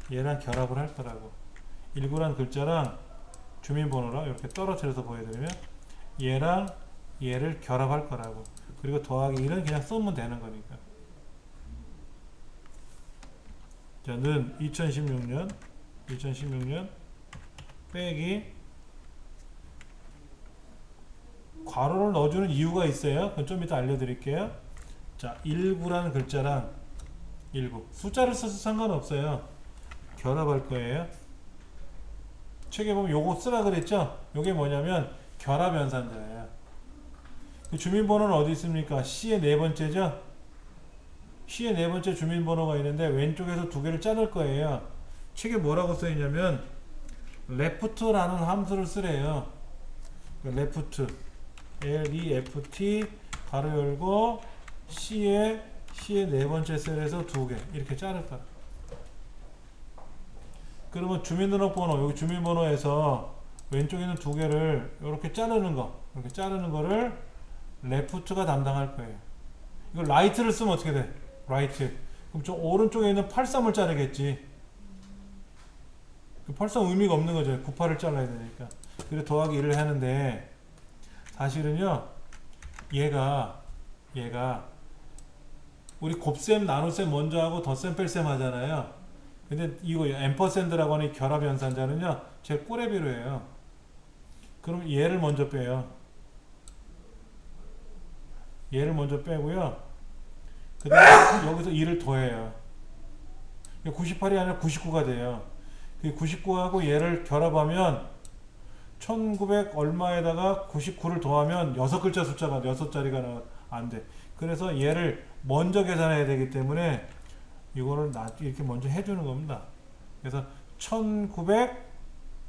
얘랑 결합을 할 거라고. 19라는 글자랑 주민번호랑 이렇게 떨어뜨려서 보여드리면 얘랑 얘를 결합할 거라고. 그리고 더하기 1은 그냥 쓰면 되는 거니까. 자, 는 2016년 빼기 괄호를 넣어주는 이유가 있어요. 그건 좀 이따 알려드릴게요. 자, 19라는 글자랑 19 숫자를 써서 상관없어요. 결합할 거예요. 책에 보면 요거 쓰라 그랬죠? 요게 뭐냐면 결합 연산자예요. 주민번호는 어디 있습니까? C의 네 번째죠? C의 네 번째 주민번호가 있는데 왼쪽에서 두 개를 자를 거예요. 책에 뭐라고 써있냐면 left라는 함수를 쓰래요. left L-E-F-T 가로 열고 C의 네 번째 셀에서 두 개 이렇게 자를 거야. 그러면 주민등록번호 여기 주민번호에서 왼쪽에 있는 두 개를 이렇게 자르는 거를 left가 담당할 거예요. 이걸 right를 쓰면 어떻게 돼? right. 그럼 저 오른쪽에 있는 83을 자르겠지. 83 의미가 없는 거죠. 98을 잘라야 되니까. 그래서 더하기 1을 하는데 사실은요 얘가 우리 곱셈 나눗셈 먼저 하고 덧셈 뺄셈 하잖아요. 근데 이거 앰퍼샌드라고 하는 결합 연산자는요 제 꼬레비로 해요. 그럼 얘를 먼저 빼요. 얘를 먼저 빼고요. 그 다음에 여기서 2를 더해요. 98이 아니라 99가 돼요. 그 99하고 얘를 결합하면 1900 얼마에다가 99를 더하면 6글자 숫자가 6자리가 안 돼. 그래서 얘를 먼저 계산해야 되기 때문에 이거를 이렇게 먼저 해주는 겁니다. 그래서 1900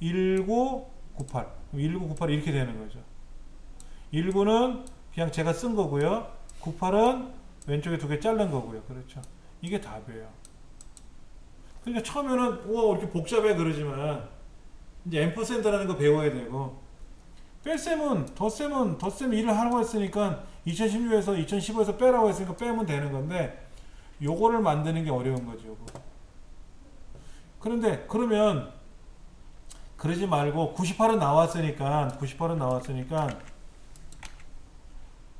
1998 1998 이렇게 되는 거죠. 19는 그냥 제가 쓴 거고요. 98은 왼쪽에 두 개 자른 거고요. 그렇죠. 이게 답이에요. 그러니까 처음에는 이렇게 복잡해 그러지만 이제 앰퍼샌드라는 거 배워야 되고 뺄셈은 덧셈 일을 하라고 했으니까 2016에서 2015에서 빼라고 했으니까 빼면 되는 건데 요거를 만드는 게 어려운 거죠. 요거. 그런데 그러면 그러지 말고 98은 나왔으니까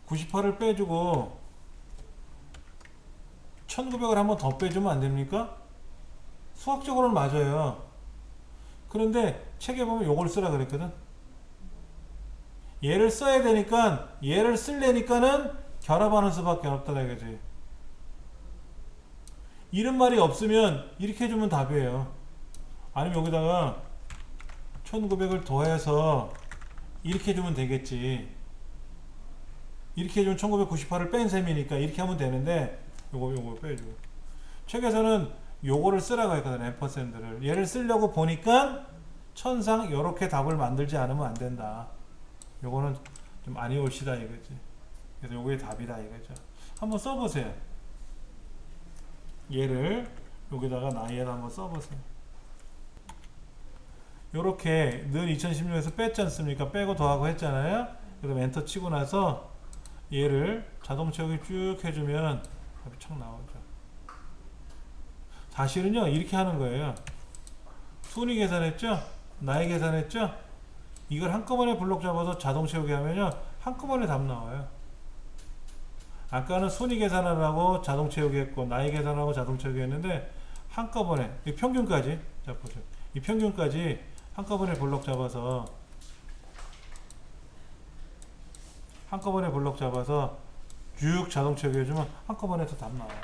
98을 빼주고 1900을 한 번 더 빼주면 안 됩니까? 수학적으로는 맞아요. 그런데 책에 보면 요걸 쓰라 그랬거든. 얘를 써야 되니까 얘를 쓰려니까는 결합하는 수밖에 없다 이거지. 이런 말이 없으면 이렇게 해주면 답이에요. 아니면 여기다가 1900을 더해서 이렇게 해주면 되겠지. 이렇게 해주면 1998을 뺀 셈이니까 이렇게 하면 되는데 요거 빼주고 책에서는 요거를 쓰라고 했거든. 앰퍼샌드를 얘를 쓰려고 보니까 천상 요렇게 답을 만들지 않으면 안 된다. 요거는 좀 아니 옳시다 이거지. 그래서 요게 답이다 이거죠. 한번 써보세요. 얘를 여기다가 나이에다 한번 써보세요. 요렇게 늘 2016에서 뺐지 않습니까? 빼고 더하고 했잖아요. 그다음에 엔터 치고 나서 얘를 자동 채우기 쭉 해주면 답이 척 나오죠. 사실은요 이렇게 하는 거예요. 순위 계산했죠? 나이 계산했죠? 이걸 한꺼번에 블록 잡아서 자동 채우기 하면요 한꺼번에 답 나와요. 아까는 순위 계산하라고 자동 채우기 했고 나이 계산하고 자동 채우기 했는데 한꺼번에 이 평균까지 자 보세요. 이 평균까지 한꺼번에 블록 잡아서 한꺼번에 블록 잡아서 쭉 자동 체크해주면 한꺼번에 다 답 나와요.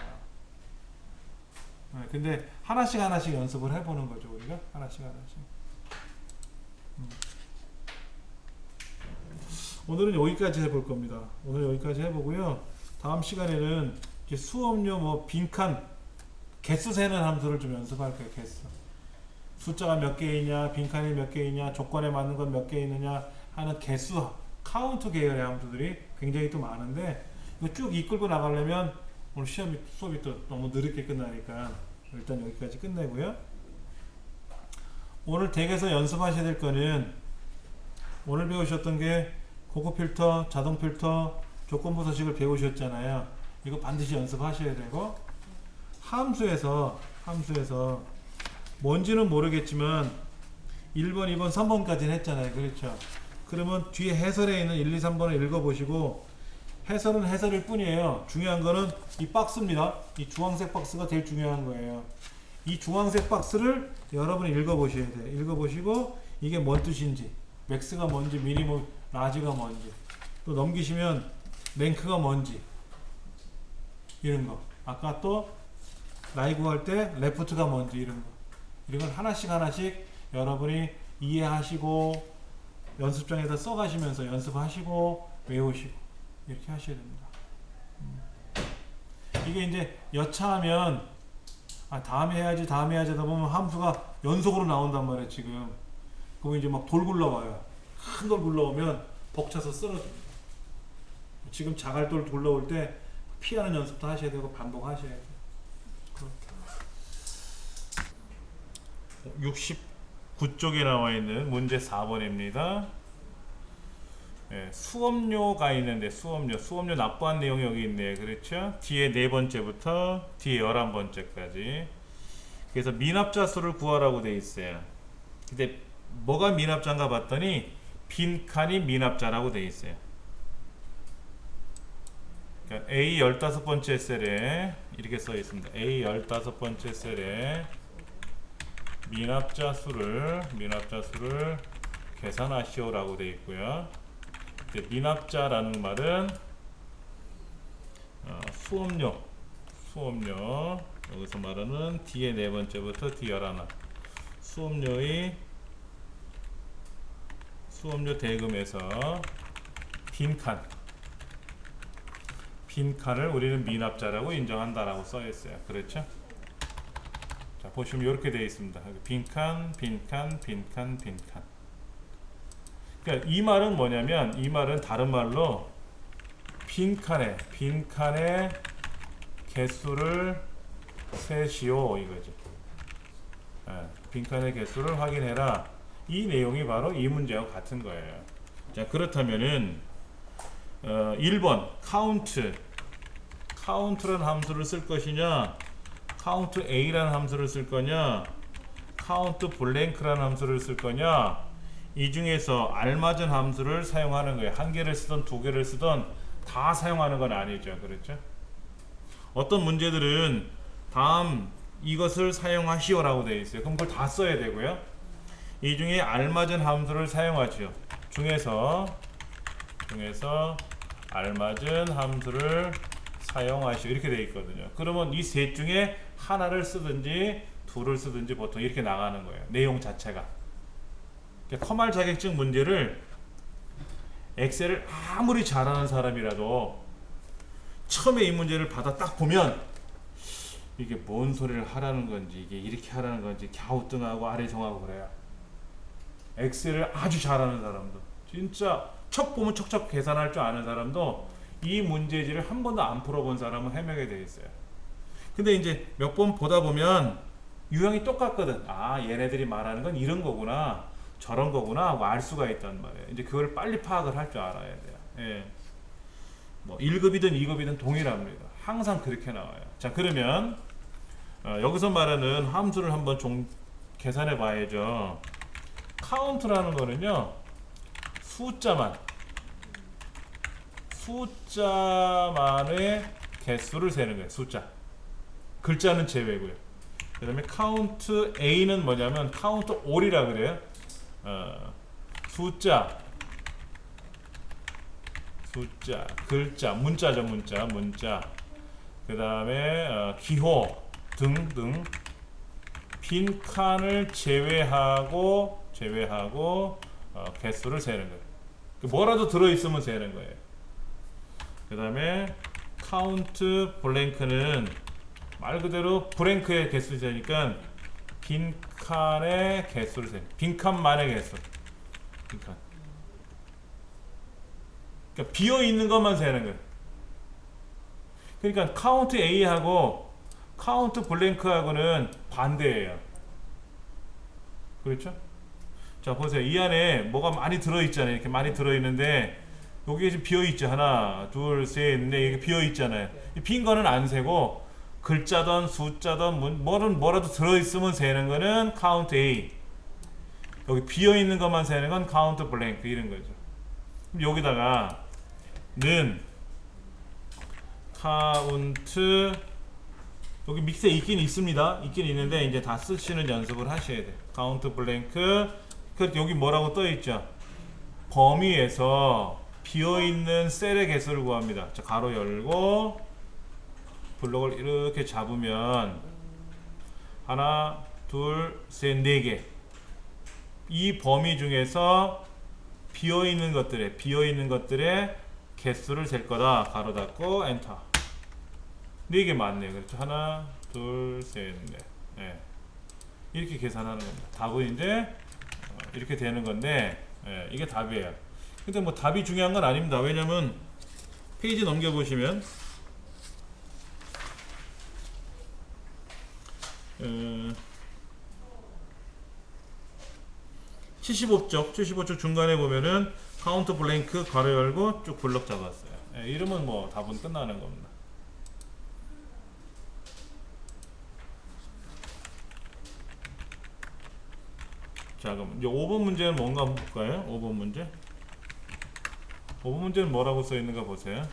네, 근데 하나씩 하나씩 연습을 해보는 거죠. 우리가 하나씩 하나씩. 오늘은 여기까지 해볼 겁니다. 오늘 여기까지 해보고요. 다음 시간에는 이제 수업료 뭐 빈칸 개수 세는 함수를 좀 연습할 거예요. 개수. 숫자가 몇 개 있냐, 빈칸이 몇 개 있냐, 조건에 맞는 건 몇 개 있느냐 하는 개수, 카운트 계열의 함수들이 굉장히 또 많은데 이거 쭉 이끌고 나가려면 오늘 수업이 또 너무 느리게 끝나니까 일단 여기까지 끝내고요. 오늘 댁에서 연습하셔야 될 거는 오늘 배우셨던 게 고급 필터, 자동 필터, 조건부 서식을 배우셨잖아요. 이거 반드시 연습하셔야 되고 함수에서 뭔지는 모르겠지만 1번, 2번, 3번까지는 했잖아요. 그렇죠? 그러면 뒤에 해설에 있는 1, 2, 3번을 읽어보시고 해설은 해설일 뿐이에요. 중요한 거는 이 박스입니다. 이 주황색 박스가 제일 중요한 거예요. 이 주황색 박스를 여러분이 읽어보셔야 돼요. 읽어보시고 이게 뭔 뜻인지, 맥스가 뭔지, 미니멈, 라지가 뭔지, 또 넘기시면 랭크가 뭔지 이런 거. 아까 또 나이 구할 때 레프트가 뭔지 이런 거. 이런 걸 하나씩 여러분이 이해하시고 연습장에다 써가시면서 연습하시고 외우시고 이렇게 하셔야 됩니다. 이게 이제 여차하면 다음에 해야지 하다 보면 함수가 연속으로 나온단 말이에요. 지금 그러면 이제 막 돌 굴러와요. 큰 돌 굴러오면 벅차서 쓰러집니다. 지금 자갈돌 굴러올 때 피하는 연습도 하셔야 되고 반복하셔야 돼요. 69쪽에 나와 있는 문제 4번입니다. 네, 수업료가 있는데 수업료 납부한 내용이 여기 있네요. 그렇죠? 뒤에 4번째부터 뒤에 11번째까지. 그래서 미납자 수를 구하라고 되어 있어요. 근데 뭐가 미납자인가 봤더니 빈칸이 미납자라고 되어 있어요. 그러니까 A 15번째 셀에 이렇게 써 있습니다. A 15번째 셀에 미납자 수를 계산하시오라고 되어 있고요. 미납자라는 말은 수업료 여기서 말하는 뒤에 4번째부터 뒤 11 수업료 대금에서 빈칸을 우리는 미납자라고 인정한다라고 써 있어요. 그렇죠? 자, 보시면 이렇게 되어 있습니다. 빈칸. 그러니까 이 말은 뭐냐면, 이 말은 다른 말로 빈칸의 개수를 세시오 이거죠. 빈칸의 개수를 확인해라. 이 내용이 바로 이 문제와 같은 거예요. 자, 그렇다면은 1번 카운트라는 함수를 쓸 것이냐, 카운트 A라는 함수를 쓸 거냐, 카운트 블랭크라는 함수를 쓸 거냐, 이 중에서 알맞은 함수를 사용하는 거예요. 한 개를 쓰던 두 개를 쓰던 다 사용하는 건 아니죠. 그렇죠? 어떤 문제들은 다음 이것을 사용하시오 라고 되어 있어요. 그럼 그걸 다 써야 되고요. 이 중에 알맞은 함수를 사용하죠. 중에서 알맞은 함수를 사용하시오 이렇게 되어 있거든요. 그러면 이 셋 중에 하나를 쓰든지 둘을 쓰든지 보통 이렇게 나가는 거예요. 내용 자체가. 커말 자격증 문제를 엑셀을 아무리 잘하는 사람이라도 처음에 이 문제를 받아 딱 보면 이게 뭔 소리를 하라는 건지, 이게 이렇게 하라는 건지 갸우뚱하고 아리송하고 그래요. 엑셀을 아주 잘하는 사람도, 진짜 척 보면 척척 계산할 줄 아는 사람도 이 문제지를 한 번도 안 풀어본 사람은 해명이 되어 있어요. 근데 이제 몇 번 보다 보면 유형이 똑같거든. 아, 얘네들이 말하는 건 이런 거구나, 저런 거구나 하고 알 수가 있단 말이에요. 이제 그걸 빨리 파악을 할 줄 알아야 돼요. 예. 뭐 1급이든 2급이든 동일합니다. 항상 그렇게 나와요. 자, 그러면 여기서 말하는 함수를 한번 계산해 봐야죠. 카운트라는 거는요, 숫자만의 개수를 세는 거예요. 숫자. 글자는 제외고요. 그 다음에 카운트 A는 뭐냐면 카운트 all이라 그래요. 숫자, 글자, 문자죠, 문자. 그 다음에 기호 등등 빈 칸을 제외하고 개수를 세는 거예요. 뭐라도 들어있으면 세는 거예요. 그 다음에 카운트 블랭크는 말 그대로 브랭크의 개수 세니까 빈 칸의 개수를 세. 빈 칸만의 개수. 빈 칸. 그러니까 비어 있는 것만 세는 거예요. 그러니까 카운트 A하고 카운트 블랭크하고는 반대예요. 그렇죠? 자, 보세요. 이 안에 뭐가 많이 들어있잖아요. 이렇게 많이 들어있는데 여기에 지금 비어있죠. 하나, 둘, 셋, 넷 이게 비어있잖아요. 이 빈 거는 안 세고 글자든 숫자든 뭐라도 들어있으면 세는 거는 카운트 A. 여기 비어있는 것만 세는 건 카운트 블랭크 이런 거죠. 그럼 여기다가 는 카운트 여기 믹스에 있긴 있습니다. 있긴 있는데 이제 다 쓰시는 연습을 하셔야 돼요. 카운트 블랭크 여기 뭐라고 떠 있죠? 범위에서 비어있는 셀의 개수를 구합니다. 자, 가로 열고 블록을 이렇게 잡으면 하나, 둘, 셋, 네 개. 이 범위 중에서 비어있는 것들의 개수를 셀 거다. 가로 닫고 엔터. 네 개 맞네요. 그렇죠? 하나, 둘, 셋, 넷. 네. 이렇게 계산하는 겁니다. 답은 이제 이렇게 되는 건데 이게 답이에요. 근데 뭐 답이 중요한 건 아닙니다. 왜냐면 페이지 넘겨보시면 75쪽 중간에 보면은 카운트 블랭크 가로 열고 쭉 블럭 잡았어요. 이러면 뭐 답은 끝나는 겁니다. 자, 그럼 이제 5번 문제는 뭔가 한번 볼까요? 5번 문제. 5번 문제는 뭐라고 써 있는가 보세요.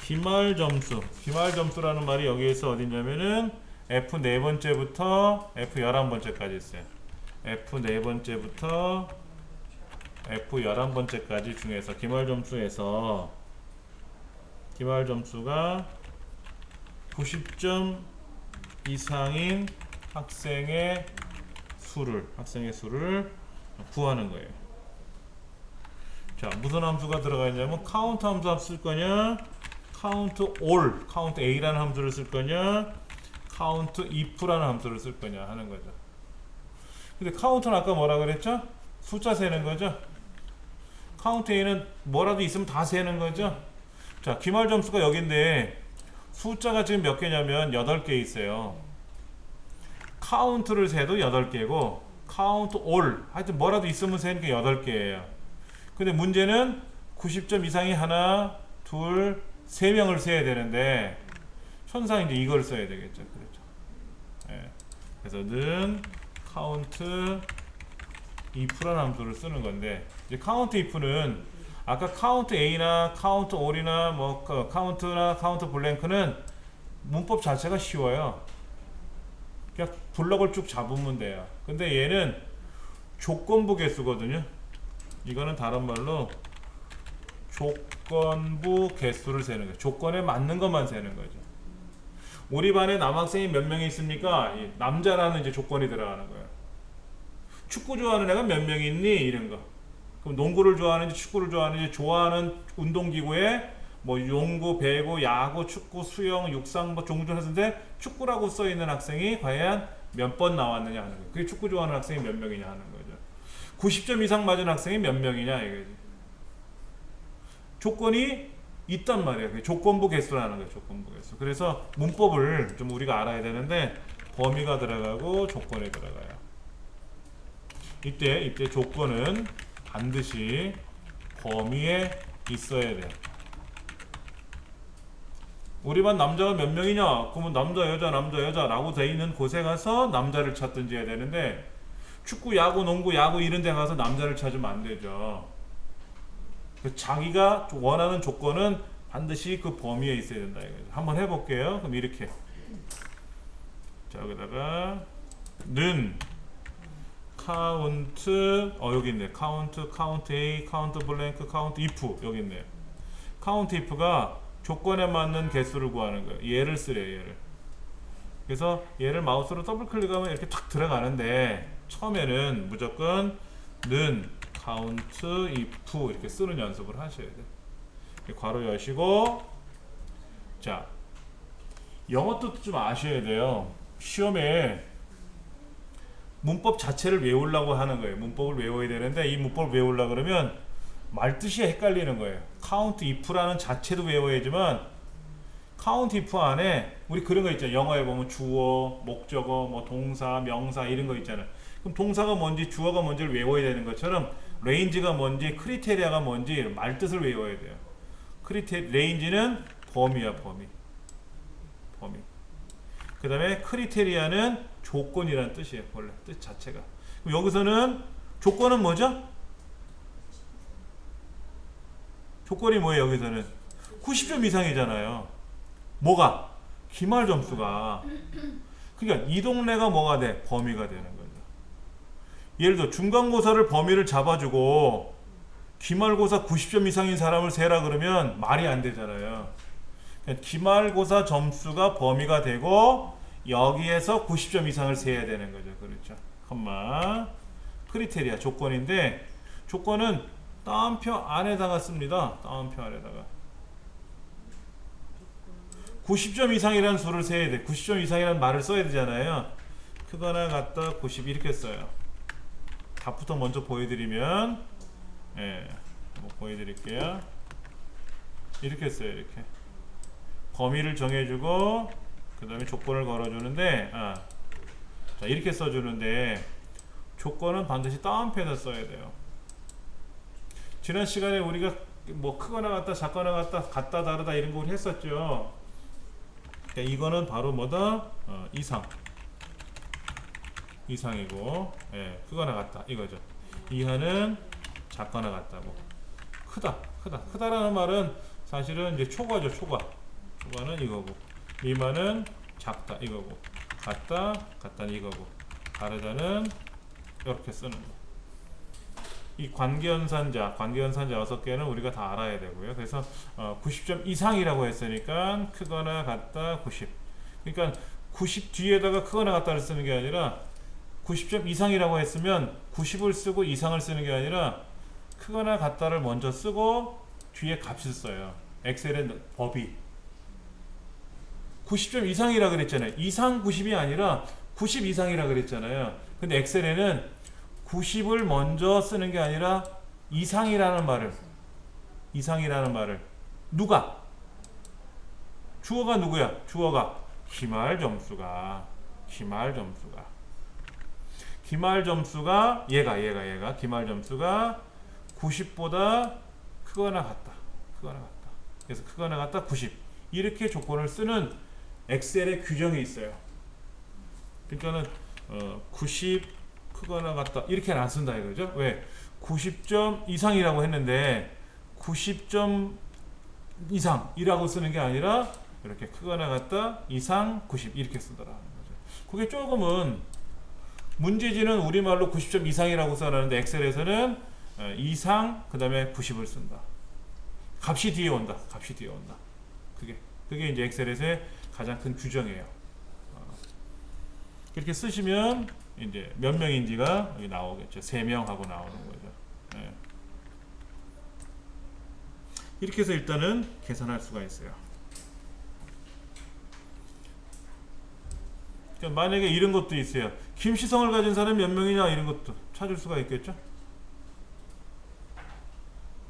기말 점수라는 말이 여기에서 어디냐면은 F 4번째부터 F 11번째까지 있어요. F 4번째부터 F 11번째까지 중에서 기말 점수가 90점 이상인 학생의 수를 구하는 거예요. 자, 무슨 함수가 들어가 있냐면 카운트 함수 쓸 거냐, 카운트 A라는 함수를 쓸 거냐, 카운트 if라는 함수를 쓸 거냐 하는 거죠. 근데 카운트는 아까 뭐라 그랬죠? 숫자 세는 거죠. 카운트 A는 뭐라도 있으면 다 세는 거죠. 자, 기말 점수가 여기인데 숫자가 지금 몇 개냐면 8개 있어요. 카운트를 세도 8개고 카운트 하여튼 뭐라도 있으면 세는 게 8개예요. 근데 문제는 90점 이상이 하나, 둘, 3명을 세야 되는데 현상 이제 이걸 써야 되겠죠. 그렇죠. 예. 그래서 는 카운트 if라는 함수를 쓰는 건데 이제 카운트 if는 아까 카운트 A나 카운트 all이나 뭐 카운트나 카운트 블랭크는 문법 자체가 쉬워요. 그냥 블럭을 쭉 잡으면 돼요. 근데 얘는 조건부 개수거든요. 이거는 다른 말로 조건부 개수를 세는 거예요. 조건에 맞는 것만 세는 거죠. 우리 반에 남학생이 몇 명이 있습니까? 남자라는 이제 조건이 들어가는 거예요. 축구 좋아하는 애가 몇 명이 있니? 이런 거. 그럼 농구를 좋아하는지 축구를 좋아하는지 좋아하는 운동기구에 뭐 농구, 배구, 야구, 축구, 수영, 육상 뭐 종종 했는데 축구라고 써 있는 학생이 과연 몇 번 나왔느냐 하는 거예요. 그게 축구 좋아하는 학생이 몇 명이냐 하는 거죠. 90점 이상 맞은 학생이 몇 명이냐 이거지. 조건이 있단 말이에요. 그게 조건부 개수라는 거예요. 조건부 개수. 그래서 문법을 좀 우리가 알아야 되는데 범위가 들어가고 조건이 들어가요. 이때 조건은 반드시 범위에 있어야 돼요. 우리 반 남자가 몇 명이냐? 그러면 남자 여자라고 돼 있는 곳에 가서 남자를 찾든지 해야 되는데 축구, 야구, 농구, 이런 데 가서 남자를 찾으면 안 되죠. 자기가 원하는 조건은 반드시 그 범위에 있어야 된다 이거죠. 한번 해볼게요. 그럼 이렇게 자, 여기다가 는 카운트 여기 있네. 카운트 A, 카운트 블랭크, 카운트 if 여기 있네. 카운트 if가 조건에 맞는 개수를 구하는 거예요. 얘를 쓰래요. 얘를. 그래서 얘를 마우스로 더블 클릭하면 이렇게 탁 들어가는데 처음에는 무조건 는 카운트 if 이렇게 쓰는 연습을 하셔야 돼요. 괄호 여시고 자 영어 뜻도 좀 아셔야 돼요. 시험에 문법 자체를 외우려고 하는 거예요. 문법을 외워야 되는데 이 문법을 외우려고 그러면 말뜻이 헷갈리는 거예요. 카운트 if라는 자체도 외워야지만 카운트 if 안에 우리 그런 거 있잖아요. 영어에 보면 주어, 목적어, 뭐 동사, 명사 이런 거 있잖아요. 그럼 동사가 뭔지 주어가 뭔지를 외워야 되는 것처럼 레인지가 뭔지 크리테리아가 뭔지 말뜻을 외워야 돼요. 레인지는 범위야. 범위. 그 다음에 크리테리아는 조건이라는 뜻이에요. 원래 뜻 자체가. 그럼 여기서는 조건은 뭐죠? 조건이 뭐예요? 여기서는 90점 이상이잖아요. 뭐가? 기말 점수가. 그러니까 이 동네가 뭐가 돼? 범위가 되는 거죠. 예를 들어 중간고사를 범위를 잡아주고 기말고사 90점 이상인 사람을 세라 그러면 말이 안 되잖아요. 그러니까 기말고사 점수가 범위가 되고 여기에서 90점 이상을 세야 되는 거죠. 그렇죠. 컴마 크리테리아 조건인데 조건은 따옴표 안에다가 씁니다. 따옴표 안에다가 90점 이상이라는 수를 세야 돼. 90점 이상이라는 말을 써야 되잖아요. 크거나 같다 90 이렇게 써요. 답부터 먼저 보여드리면 한번 보여드릴게요. 이렇게 써요. 이렇게 범위를 정해주고 그 다음에 조건을 걸어주는데 자 이렇게 써주는데 조건은 반드시 따옴표에다 써야 돼요. 지난 시간에 우리가 뭐 크거나 같다 작거나 같다 다르다 이런 거 우리 했었죠. 그러니까 이거는 바로 뭐다? 이상이고 크거나 같다 이거죠. 이하는 작거나 같다고. 크다라는 말은 사실은 이제 초과죠. 초과는 이거고 미만은 작다 이거고 같다는 이거고 다르다는 이렇게 쓰는 거. 이 관계연산자 6개는 우리가 다 알아야 되고요. 그래서 90점 이상이라고 했으니까 크거나 같다 90. 그러니까 90 뒤에다가 크거나 같다를 쓰는 게 아니라 90점 이상이라고 했으면 90을 쓰고 이상을 쓰는 게 아니라 크거나 같다를 먼저 쓰고 뒤에 값을 써요. 엑셀의 법이 90점 이상이라 그랬잖아요. 이상 90이 아니라 90 이상이라 그랬잖아요. 근데 엑셀에는 90을 먼저 쓰는 게 아니라 이상이라는 말을 누가? 주어가 누구야? 주어가 기말 점수가 얘가 기말 점수가 90보다 크거나 같다. 그래서 크거나 같다 90 이렇게 조건을 쓰는 엑셀의 규정이 있어요. 그러니까는 90 크거나 같다 이렇게는 안 쓴다 이거죠. 왜? 90점 이상이라고 했는데 90점 이상이라고 쓰는 게 아니라 이렇게 크거나 같다 이상 90 이렇게 쓰더라는 거죠. 그게 조금은 문제지는 우리말로 90점 이상이라고 써놨는데 엑셀에서는 이상 그 다음에 90을 쓴다. 값이 뒤에 온다. 그게 이제 엑셀에서의 가장 큰 규정이에요. 이렇게 쓰시면 이제 몇 명인지가 여기 나오겠죠. 3명 하고 나오는 거죠. 이렇게 해서 일단은 계산할 수가 있어요. 그러니까 만약에 이런 것도 있어요. 김시성을 가진 사람이 몇 명이냐 이런 것도 찾을 수가 있겠죠.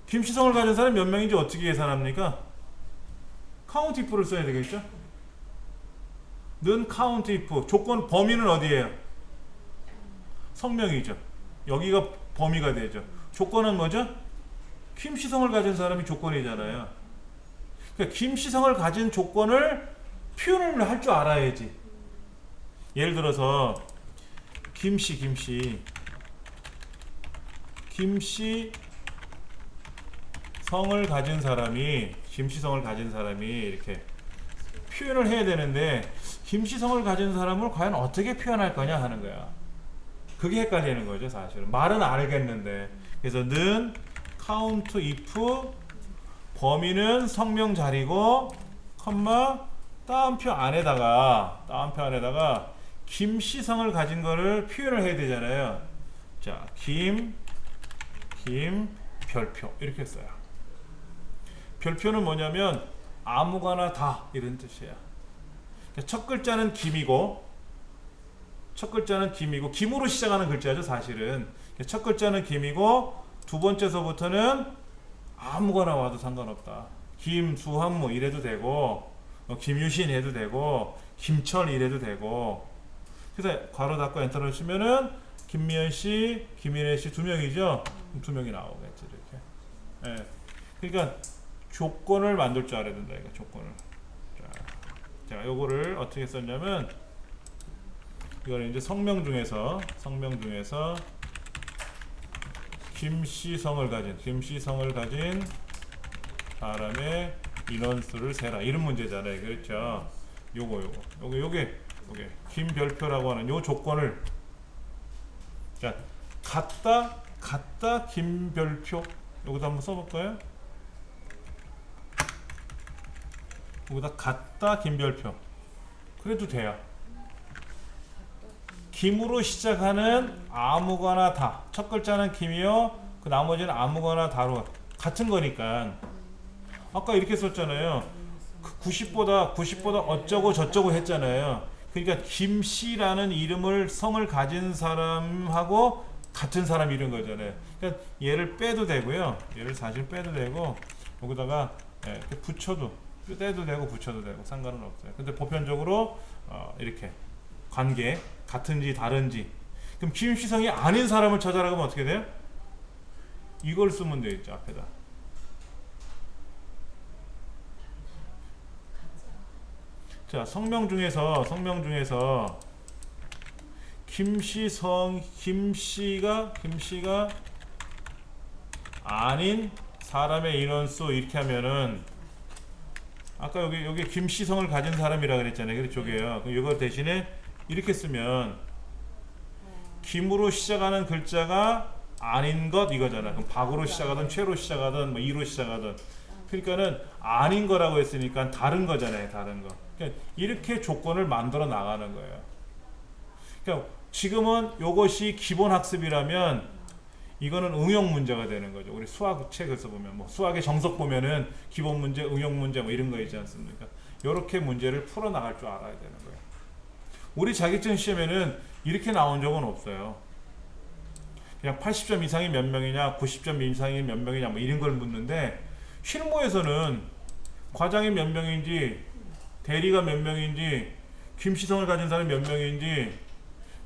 김시성을 가진 사람이 몇 명인지 어떻게 계산합니까? 카운트 if를 써야 되겠죠. 는 카운트 if 조건 범위는 어디예요? 성명이죠. 여기가 범위가 되죠. 조건은 뭐죠? 김시성을 가진 사람이 조건이잖아요. 그러니까 김시성을 가진 조건을 표현을 할 줄 알아야지. 예를 들어서 김시성을 가진 사람이 이렇게 표현을 해야 되는데 김시성을 가진 사람을 과연 어떻게 표현할 거냐 하는 거야. 그게 헷갈리는 거죠, 사실은. 말은 알겠는데. 그래서 는 count if 범위는 성명 자리고 컴마 따옴표 안에다가 김씨성을 가진 거를 표현을 해야 되잖아요. 자, 김 별표 이렇게 써요. 별표는 뭐냐면 아무거나 다 이런 뜻이에요. 첫 글자는 김이고 김으로 시작하는 글자죠, 사실은. 첫 글자는 김이고 두 번째서부터는 아무거나 와도 상관없다. 김수한무 이래도 되고 김유신 해도 되고 김철 이래도 되고. 그래서 괄호 닫고 엔터를 치면은 김미연씨, 김인혜씨 두 명이죠. 두 명이 나오겠지 이렇게. 예. 그러니까 조건을 만들 줄 알아야 된다. 이거 조건을. 자, 요거를 어떻게 썼냐면 이거는 이제 성명 중에서 김씨성을 가진 사람의 인원수를 세라 이런 문제잖아요. 그렇죠? 요게 김별표라고 하는 요 조건을 자 같다 김별표 요거도 한번 써볼까요? 여기다 같다 김별표 그래도 돼요. 김으로 시작하는 아무거나 다. 첫 글자는 김이요. 그 나머지는 아무거나 다로 같은 거니까. 아까 이렇게 썼잖아요. 90보다 어쩌고 저쩌고 했잖아요. 그러니까 김씨라는 이름을 성을 가진 사람하고 같은 사람 이런 거잖아요. 그러니까 얘를 빼도 되고요. 얘를 사실 빼도 되고 여기다가 붙여도 떼도 되고 붙여도 되고 상관은 없어요. 근데 보편적으로 이렇게 관계 같은지 다른지. 그럼 김씨성이 아닌 사람을 찾아라 그러면 어떻게 돼요? 이걸 쓰면 되겠죠, 앞에다. 자, 성명 중에서 김씨가 아닌 사람의 인원수 이렇게 하면은 아까 여기 김씨성을 가진 사람이라 그랬잖아요. 그쪽이에요. 그럼 이거 대신에 이렇게 쓰면 김으로 시작하는 글자가 아닌 것 이거잖아. 그럼 박으로 시작하든 최로 시작하든 뭐 이로 시작하든 그러니까는 아닌 거라고 했으니까 다른 거잖아요. 다른 거. 그러니까 이렇게 조건을 만들어 나가는 거예요. 그러니까 지금은 이것이 기본 학습이라면 이거는 응용 문제가 되는 거죠. 우리 수학 책에서 보면 뭐 수학의 정석 보면은 기본 문제, 응용 문제 뭐 이런 거 있지 않습니까? 이렇게 문제를 풀어 나갈 줄 알아야 되는 거예요. 우리 자격증 시험에는 이렇게 나온 적은 없어요. 그냥 80점 이상이 몇 명이냐, 90점 이상이 몇 명이냐 뭐 이런 걸 묻는데 실무에서는 과장이 몇 명인지, 대리가 몇 명인지, 김씨성을 가진 사람이 몇 명인지,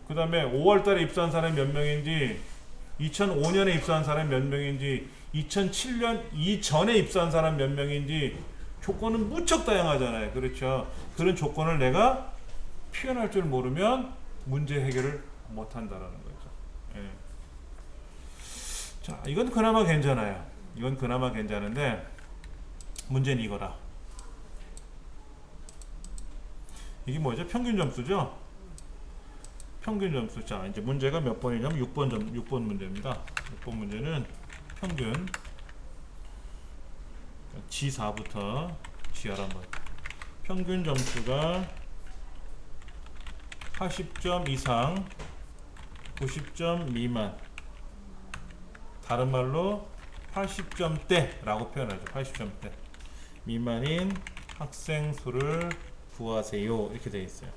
그 다음에 5월달에 입사한 사람이 몇 명인지, 2005년에 입사한 사람이 몇 명인지, 2007년 이전에 입사한 사람이 몇 명인지 조건은 무척 다양하잖아요. 그렇죠? 그런 조건을 내가 표현할 줄 모르면 문제 해결을 못한다라는 거죠. 예. 자, 이건 그나마 괜찮아요. 이건 그나마 괜찮은데 문제는 이거다. 이게 뭐죠? 평균 점수죠? 평균 점수. 자, 이제 문제가 몇 번이냐면 6번 문제입니다. 6번 문제는 평균 G4부터 G11번 평균 점수가 80점 이상 90점 미만, 다른 말로 80점대 라고 표현하죠. 80점대 미만인 학생 수를 구하세요 이렇게 되어 있어요.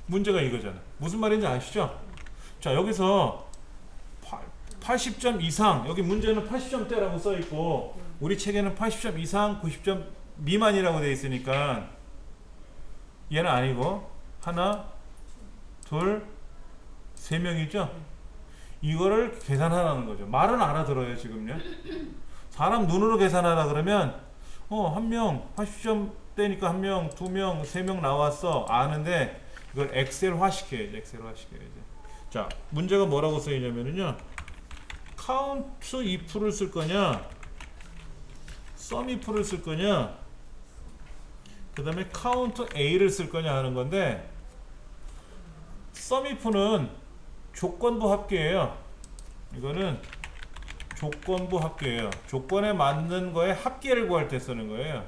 문제가 이거잖아. 무슨 말인지 아시죠? 자, 여기서 80점 이상, 여기 문제는 80점대라고 써 있고 우리 책에는 80점 이상 90점 미만이라고 되어 있으니까 얘는 아니고 하나 둘 세 명이죠. 이거를 계산하라는 거죠. 말은 알아들어요. 지금요. 사람 눈으로 계산하라 그러면 한 명 80점대니까 한 명, 두 명, 세 명 나왔어. 아는데 이걸 엑셀화 시켜야지. 엑셀화 시켜야지. 자, 문제가 뭐라고 써 있냐면요. count if를 쓸 거냐, sum if를 쓸 거냐, 그 다음에 count a를 쓸 거냐 하는 건데 썸이프는 조건부 합계예요. 이거는 조건부 합계예요. 조건에 맞는 거에 합계를 구할 때 쓰는 거예요.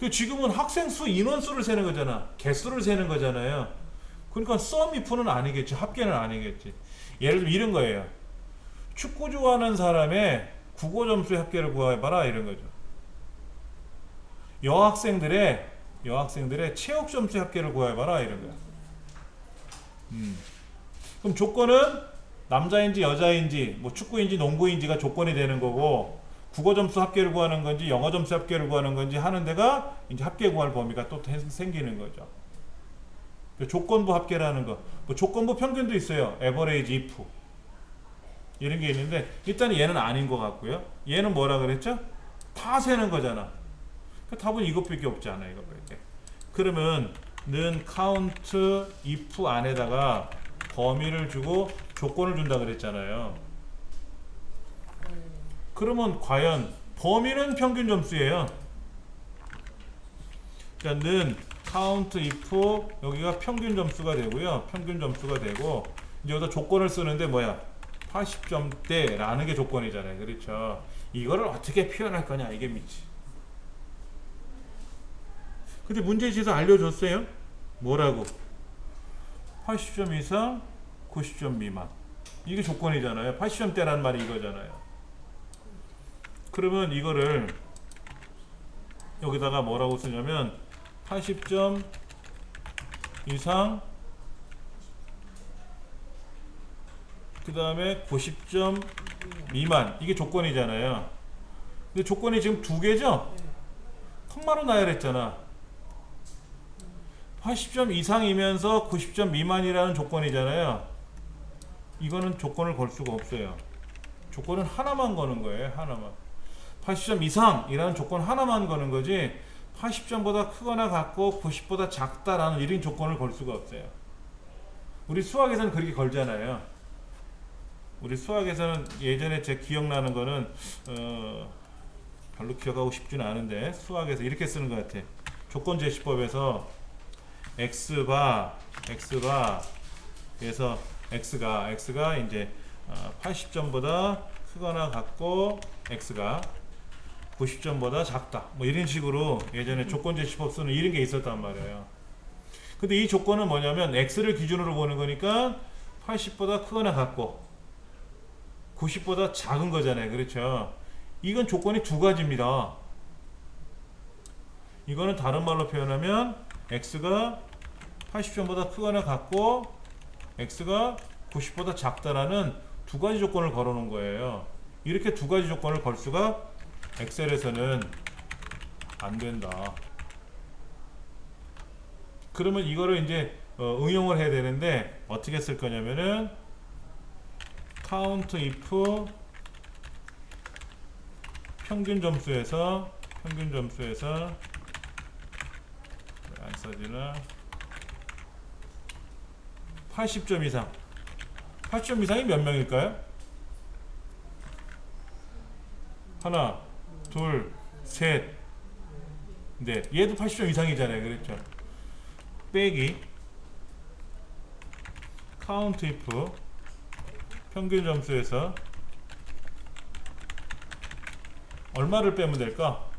그 지금은 학생 수, 인원수를 세는 거잖아. 개수를 세는 거잖아요. 그러니까 썸이프는 아니겠지. 합계는 아니겠지. 예를 들면 이런 거예요. 축구 좋아하는 사람의 국어 점수의 합계를 구해봐라 이런 거죠. 여학생들의 체육 점수의 합계를 구해봐라 이런 거야. 그럼 조건은 남자인지 여자인지 뭐 축구인지 농구인지가 조건이 되는 거고, 국어 점수 합계를 구하는 건지 영어 점수 합계를 구하는 건지 하는 데가 이제 합계 구할 범위가 또 생기는 거죠. 조건부 합계라는 거. 뭐 조건부 평균도 있어요. 에버레이지 if 이런 게 있는데 일단 얘는 아닌 것 같고요. 얘는 뭐라 그랬죠? 다 세는 거잖아. 그 답은 이것밖에 없지 않아. 이것밖에. 그러면 는 count if 안에다가 범위를 주고 조건을 준다 그랬잖아요. 그러면 과연 범위는 평균 점수예요. 그러니까 는 count if 여기가 평균 점수가 되고요. 평균 점수가 되고 이제 여기다 조건을 쓰는데 뭐야? 80점대 라는 게 조건이잖아요. 그렇죠? 이거를 어떻게 표현할 거냐 이게 미치. 근데 문제지에서 알려줬어요. 뭐라고? 80점 이상 90점 미만. 이게 조건이잖아요. 80점대라는 말이 이거잖아요. 그러면 이거를 여기다가 뭐라고 쓰냐면 80점 이상 그 다음에 90점 미만. 이게 조건이잖아요. 근데 조건이 지금 두 개죠? 컴마로 나열했잖아. 80점 이상이면서 90점 미만이라는 조건이잖아요. 이거는 조건을 걸 수가 없어요. 조건은 하나만 거는 거예요. 하나만. 80점 이상이라는 조건 하나만 거는 거지 80점보다 크거나 같고 90보다 작다라는 이런 조건을 걸 수가 없어요. 우리 수학에서는 그렇게 걸잖아요. 우리 수학에서는 예전에 제 기억나는 거는 별로 기억하고 싶지는 않은데 수학에서 이렇게 쓰는 것 같아. 조건제시법에서 x바 그래서 x가 이제 80점보다 크거나 같고 x가 90점보다 작다. 뭐 이런 식으로 예전에 조건제시법 쓰는 이런 게 있었단 말이에요. 근데 이 조건은 뭐냐면 x를 기준으로 보는 거니까 80보다 크거나 같고 90보다 작은 거잖아요. 그렇죠? 이건 조건이 두 가지입니다. 이거는 다른 말로 표현하면 x가 80점보다 크거나 같고 x가 90보다 작다라는 두 가지 조건을 걸어 놓은 거예요. 이렇게 두 가지 조건을 걸 수가 엑셀에서는 안 된다. 그러면 이거를 이제 응용을 해야 되는데 어떻게 쓸 거냐면은 count if 평균 점수에서 안 써지나 80점 이상 80점 이상이 몇 명일까요? 하나, 둘, 셋, 넷. 얘도 80점 이상이잖아요. 그렇죠? 빼기 count if 평균 점수에서 얼마를 빼면 될까?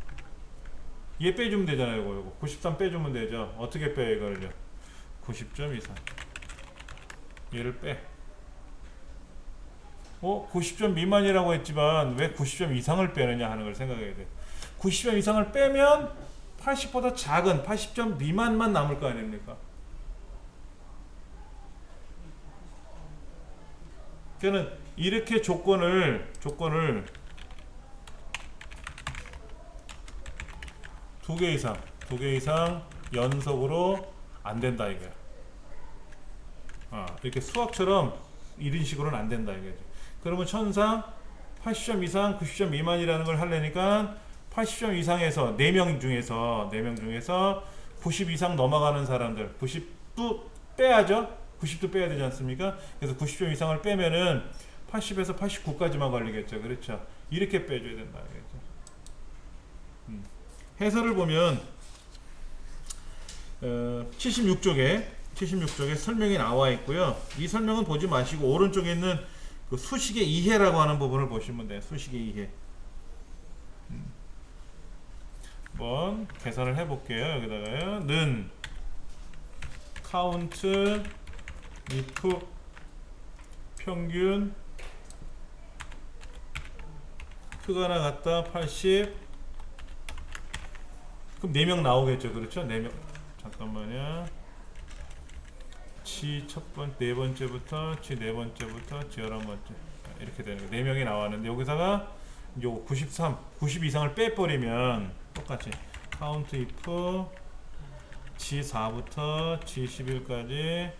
얘 빼주면 되잖아요. 이거 93 빼주면 되죠. 어떻게 빼요 이거를요? 90점 이상. 얘를 빼. 90점 미만이라고 했지만 왜 90점 이상을 빼느냐 하는 걸 생각해야 돼. 90점 이상을 빼면 80보다 작은 80점 미만만 남을 거 아닙니까? 그러니까 이렇게 조건을 두 개 이상 연속으로 안 된다 이거야. 이렇게 수학처럼 이런 식으로는 안 된다 이거지. 그러면 천상 80점 이상 90점 미만이라는 걸 하려니까 80점 이상에서 4명 중에서 90 이상 넘어가는 사람들 90도 빼야죠. 90도 빼야 되지 않습니까? 그래서 90점 이상을 빼면은 80에서 89까지만 걸리겠죠. 그렇죠? 이렇게 빼줘야 된다. 해설을 보면 76쪽에 설명이 나와 있고요. 이 설명은 보지 마시고 오른쪽에 있는 그 수식의 이해라고 하는 부분을 보시면 돼요. 수식의 이해. 한번 계산을 해볼게요. 여기다가요. 는 카운트 if 평균 크거나 같다 80. 그럼 4명 나오겠죠. 그렇죠? 4명. 잠깐만요. 지 네 번째부터 지 네 번째부터 지 11번째 이렇게 되는 거예요. 4명이 나왔는데 여기다가 요 90 이상을 빼버리면 똑같이 카운트 if 지 4부터 지 11까지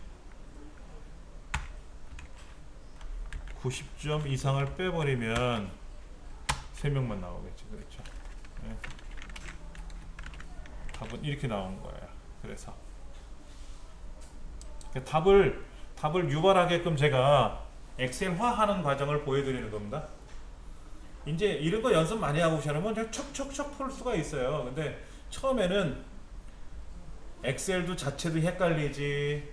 90점 이상을 빼버리면 3명만 나오겠지. 그렇죠? 네. 답은 이렇게 나온 거예요. 그래서 답을 유발하게끔 제가 엑셀화하는 과정을 보여드리는 겁니다. 이제 이런 거 연습 많이 하고 오시면 그냥 척척척 풀 수가 있어요. 근데 처음에는 엑셀도 자체도 헷갈리지.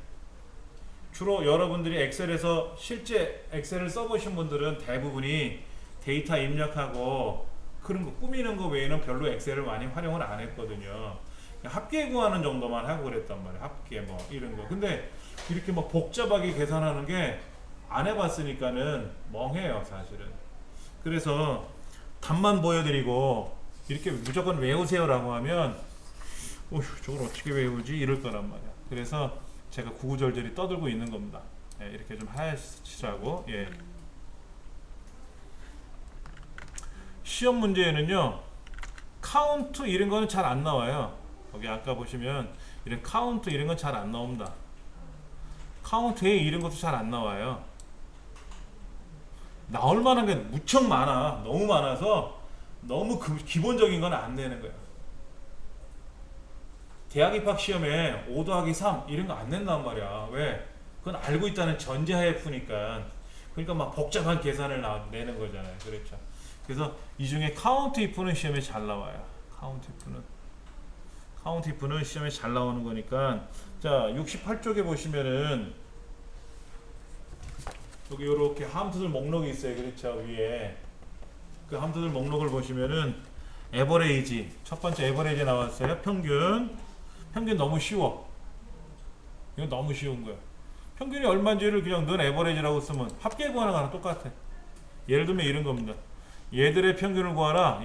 주로 여러분들이 엑셀에서 실제 엑셀을 써보신 분들은 대부분이 데이터 입력하고 그런 거 꾸미는 거 외에는 별로 엑셀을 많이 활용을 안 했거든요. 합계 구하는 정도만 하고 그랬단 말이에요. 합계 뭐 이런 거. 근데 이렇게 뭐 복잡하게 계산하는 게 안 해봤으니까는 멍해요, 사실은. 그래서 답만 보여드리고 이렇게 무조건 외우세요라고 하면 저걸 어떻게 외우지 이럴 거란 말이야. 그래서 제가 구구절절히 떠들고 있는 겁니다. 예, 이렇게 좀 하시라고. 예. 시험 문제에는요 카운트 이런 거는 잘 안 나와요. 거기 아까 보시면 이런 카운트 이런 건 잘 안 나옵니다. 카운트에 이런 것도 잘 안 나와요. 나올 만한 게 무척 많아. 너무 많아서 너무 기본적인 건 안 되는 거야. 대학 입학 시험에 5 더하기 3 이런 거 안 낸단 말이야. 왜? 그건 알고 있다는 전제하에 푸니까. 그러니까 막 복잡한 계산을 내는 거잖아요. 그렇죠. 그래서 이 중에 카운트 if는 시험에 잘 나와요. 카운트 if는 시험에 잘 나오는 거니까. 자, 68쪽에 보시면은 여기 이렇게 함수들 목록이 있어요. 그렇죠. 위에 그 함수들 목록을 보시면은 에버레이지 첫 번째 에버레이지 나왔어요. 평균 너무 쉬워. 이거 너무 쉬운 거야. 평균이 얼마인지를 그냥 넌 에버레이지라고 쓰면 합계 구하는 거랑 똑같아. 예를 들면 이런 겁니다. 얘들의 평균을 구하라.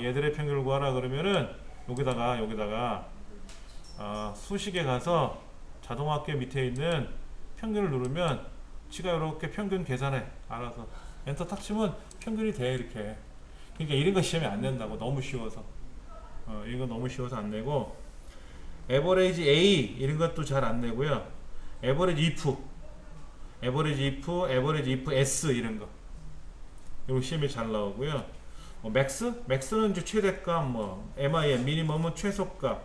그러면은 여기다가 수식에 가서 자동합계 밑에 있는 평균을 누르면 지가 이렇게 평균 계산해. 알아서 엔터 탁 치면 평균이 돼. 이렇게. 그러니까 이런 거 시험에 안 된다고. 너무 쉬워서. 이거 너무 쉬워서 안 내고 에버레이지 A 이런 것도 잘 안 내고요. 에버레이지 if S 이런 거. 이거 시험에 잘 나오고요. 맥스는 이제 최대값, MIN 미니멈은 최소값.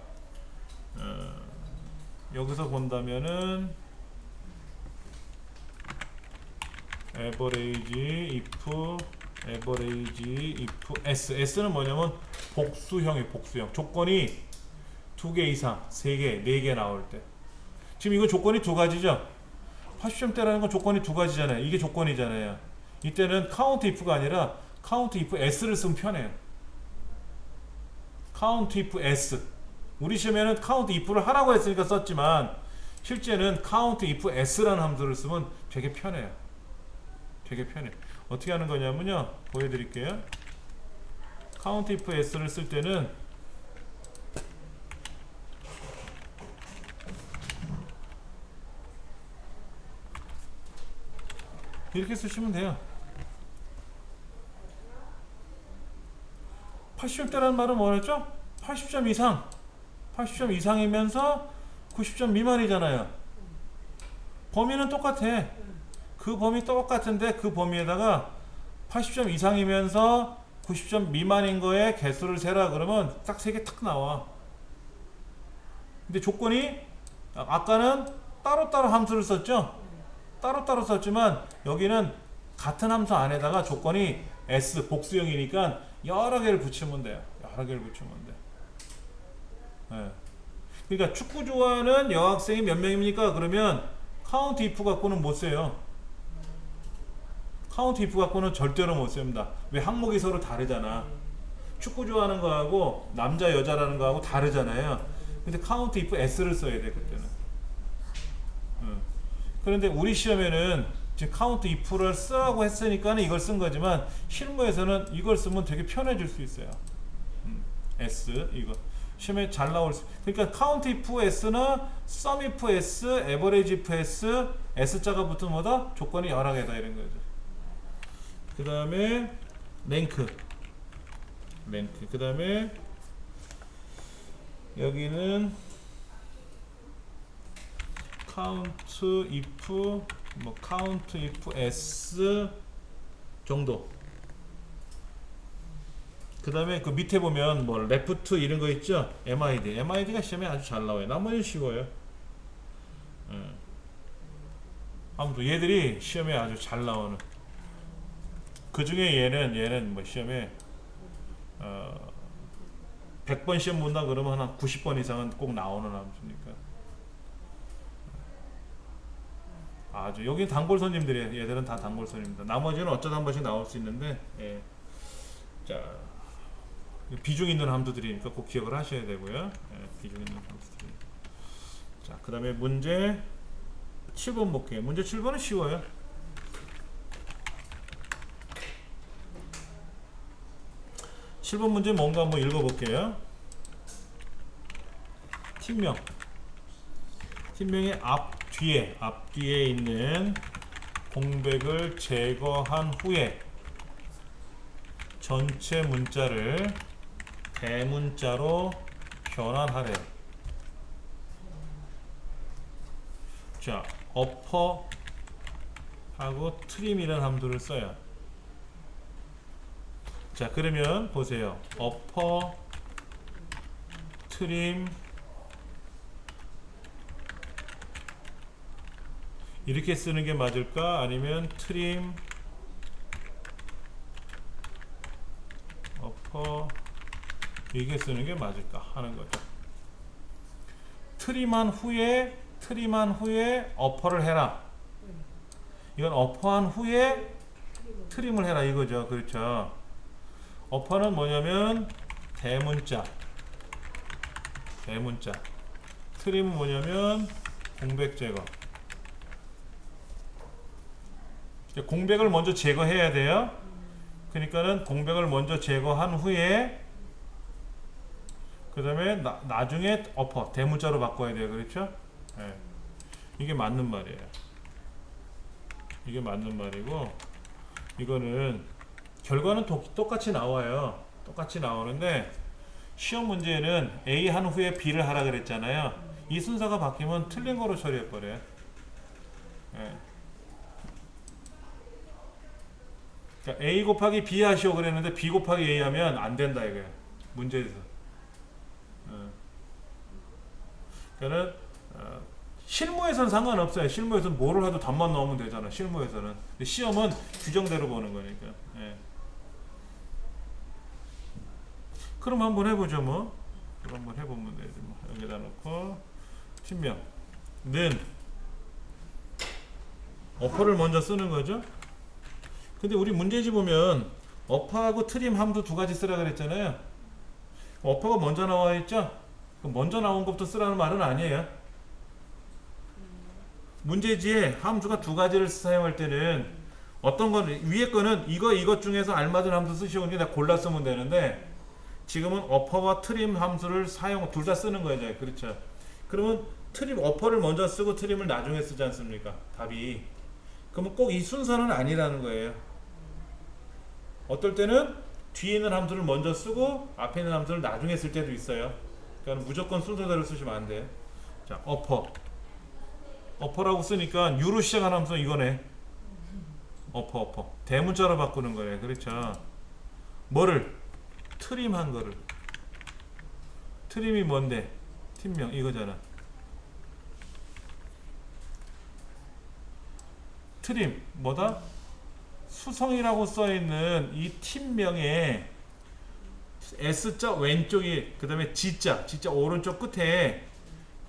여기서 본다면은 average if S는 뭐냐면 복수형. 조건이 2개 이상, 3개, 4개 나올 때. 지금 이거 조건이 2가지죠? 80점대라는 건 조건이 2가지잖아요. 이게 조건이잖아요. 이때는 count if가 아니라 count if S를 쓰면 편해요. count if S. 우리 시험에는 count if를 하라고 했으니까 썼지만 실제는 count if S라는 함수를 쓰면 되게 편해요. 어떻게 하는 거냐면요. 보여드릴게요. count if S를 쓸 때는 이렇게 쓰시면 돼요. 80점대라는 말은 뭐였죠? 80점 이상. 80점 이상이면서 90점 미만이잖아요. 범위는 똑같아. 그 범위 똑같은데 그 범위에다가 80점 이상이면서 90점 미만인 거에 개수를 세라 그러면 딱 3개 탁 나와. 근데 조건이 아까는 따로따로 함수를 썼죠? 따로따로 썼지만 여기는 같은 함수 안에다가 조건이 S 복수형이니까 여러 개를 붙이면 돼요. 네. 그러니까 축구 좋아하는 여학생이 몇 명입니까? 그러면 카운트 if 갖고는 못 써요. 카운트 if 갖고는 절대로 못 씁니다. 왜? 항목이 서로 다르잖아. 축구 좋아하는 거하고 남자 여자라는 거하고 다르잖아요. 근데 카운트 if s를 써야 돼 그때는. 그런데 우리 시험에는 지금 카운트 if를 쓰라고 했으니까 이걸 쓴 거지만 실무에서는 이걸 쓰면 되게 편해질 수 있어요. s 이거 시험에 잘 나올 수. 그러니까 카운트 if s나 sum if s, average if s, s자가 붙으면 뭐다? 조건이 여러 개다 이런 거죠. 그 다음에 랭크. 그 다음에 여기는 count if 뭐 count if s 정도. 그 다음에 그 밑에 보면 뭐 left 이런 거 있죠. mid가 시험에 아주 잘 나와요. 나머지 쉬워요. 아무튼 얘들이 시험에 아주 잘 나오는. 그 중에 얘는 뭐 시험에 100번 시험 본다 그러면 한 90번 이상은 꼭 나오는 함수니까. 아주 여기 단골 손님들이에요. 얘들은 다 단골 손님입니다. 나머지는 어쩌다 한 번씩 나올 수 있는데, 예. 자, 비중 있는 함수들이니까 꼭 기억을 하셔야 되고요. 예, 비중 있는 함수들. 자, 그 다음에 문제 7번 볼게요. 문제 7번은 쉬워요. (7번) 문제 뭔가 한번 읽어볼게요. 팀명의 앞뒤에 있는 공백을 제거한 후에 전체 문자를 대문자로 변환하래. 자, 어퍼하고 트림이라는 함수를 써요. 자, 그러면 보세요. 어퍼, 트림 이렇게 쓰는 게 맞을까? 아니면 트림, 어퍼 이렇게 쓰는 게 맞을까 하는 거죠. 트림한 후에 어퍼를 해라. 이건 어퍼한 후에 트림을 해라 이거죠. 그렇죠. 어퍼는 뭐냐면 대문자. 트림은 뭐냐면 공백 제거. 공백을 먼저 제거해야 돼요. 그러니까는 공백을 먼저 제거한 후에 그 다음에 나중에 어퍼 대문자로 바꿔야 돼요. 그렇죠? 네. 이게 맞는 말이에요. 이게 맞는 말이고, 이거는 결과는 똑같이 나와요. 똑같이 나오는데 시험 문제는 A 한 후에 B를 하라 그랬잖아요. 이 순서가 바뀌면 틀린 거로 처리해 버려요. 네. 그러니까 A 곱하기 B 하시오 그랬는데 B 곱하기 A 하면 안 된다 이거예요. 문제에서. 그러니까 실무에서는 상관없어요. 실무에서는 뭐를 하도 답만 나오면 되잖아. 실무에서는. 근데 시험은 규정대로 보는 거니까. 예. 그럼 한번 해보죠 뭐. 그럼 한번 해보면 되지 뭐. 여기다 놓고 팀명는 어퍼를 먼저 쓰는 거죠. 근데 우리 문제지 보면 어퍼하고 트림 함수 두 가지 쓰라 그랬잖아요. 어퍼가 먼저 나와 있죠. 먼저 나온 것부터 쓰라는 말은 아니에요. 문제지에 함수가 두 가지를 사용할 때는 어떤 건 위에 거는 이것 중에서 알맞은 함수 쓰시오. 다 골라 쓰면 되는데 지금은 어퍼와 트림 함수를 둘 다 쓰는 거예요. 그렇죠. 그러면 어퍼를 먼저 쓰고 트림을 나중에 쓰지 않습니까? 답이. 그러면 꼭 이 순서는 아니라는 거예요. 어떨 때는 뒤에 있는 함수를 먼저 쓰고 앞에 있는 함수를 나중에 쓸 때도 있어요. 그러니까 무조건 순서대로 쓰시면 안 돼요. 자, 어퍼라고 쓰니까 U로 시작하는 함수는 이거네. 어퍼. 대문자로 바꾸는 거예요. 그렇죠. 뭐를? 트림한 거를. 트림이 뭔데? 팀명 이거잖아. 트림 뭐다? 수성이라고 써있는 이 팀명에 S자 왼쪽이 그 다음에 G자 오른쪽 끝에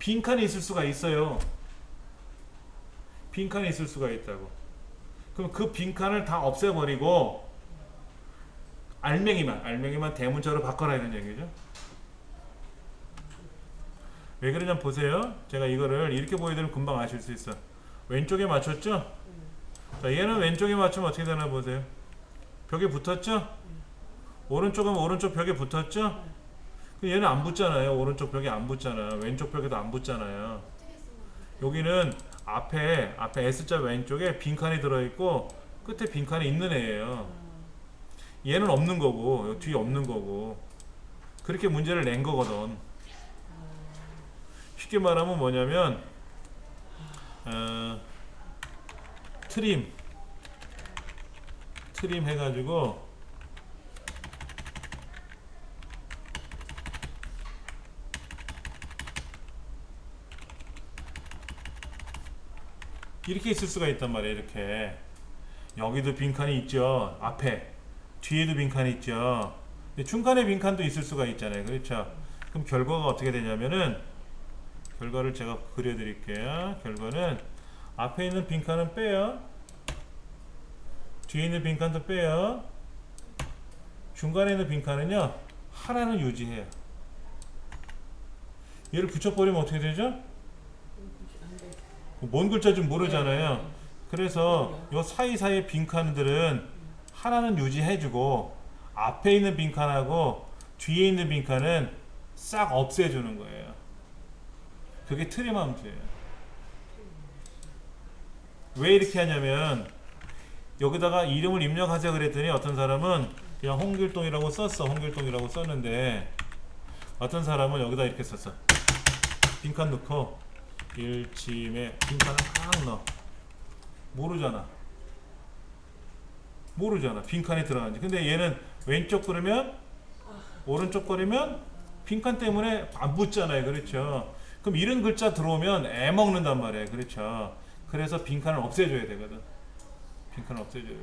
빈칸이 있을 수가 있어요. 빈칸이 있을 수가 있다고. 그럼 그 빈칸을 다 없애버리고 알맹이만 대문자로 바꿔라 이런 얘기죠. 왜 그러냐면 보세요. 제가 이거를 이렇게 보여드리면 금방 아실 수 있어. 왼쪽에 맞췄죠? 자, 얘는 왼쪽에 맞추면 어떻게 되나 보세요. 벽에 붙었죠? 오른쪽은 오른쪽 벽에 붙었죠? 얘는 안 붙잖아요. 오른쪽 벽에 안 붙잖아. 왼쪽 벽에도 안 붙잖아요. 여기는 앞에 S자 왼쪽에 빈칸이 들어있고 끝에 빈칸이 있는 애예요. 얘는 없는 거고 여기 뒤에 없는 거고 그렇게 문제를 낸 거거든. 쉽게 말하면 뭐냐면 트림 해가지고 이렇게 있을 수가 있단 말이에요. 이렇게 여기도 빈칸이 있죠. 앞에 뒤에도 빈칸이 있죠. 근데 중간에 빈칸도 있을 수가 있잖아요. 그렇죠? 그럼 결과가 어떻게 되냐면은 결과를 제가 그려드릴게요. 결과는 앞에 있는 빈칸은 빼요. 뒤에 있는 빈칸도 빼요. 중간에 있는 빈칸은요 하나는 유지해요. 얘를 붙여버리면 어떻게 되죠? 뭔 글자인지 모르잖아요. 그래서 요 사이사이의 빈칸들은 하나는 유지해주고 앞에 있는 빈칸하고 뒤에 있는 빈칸은 싹 없애주는 거예요. 그게 트림 함수예요. 왜 이렇게 하냐면 여기다가 이름을 입력하자 그랬더니 어떤 사람은 그냥 홍길동이라고 썼어. 홍길동이라고 썼는데 어떤 사람은 여기다 이렇게 썼어. 빈칸 넣고 일침에 빈칸을 꽉 넣어. 모르잖아 빈칸이 들어가는지. 근데 얘는 왼쪽 그러면 오른쪽 거리면 빈칸 때문에 안 붙잖아요. 그렇죠? 그럼 이런 글자 들어오면 애 먹는단 말이에요. 그렇죠? 그래서 빈칸을 없애줘야 되거든. 빈칸을 없애줘야 돼.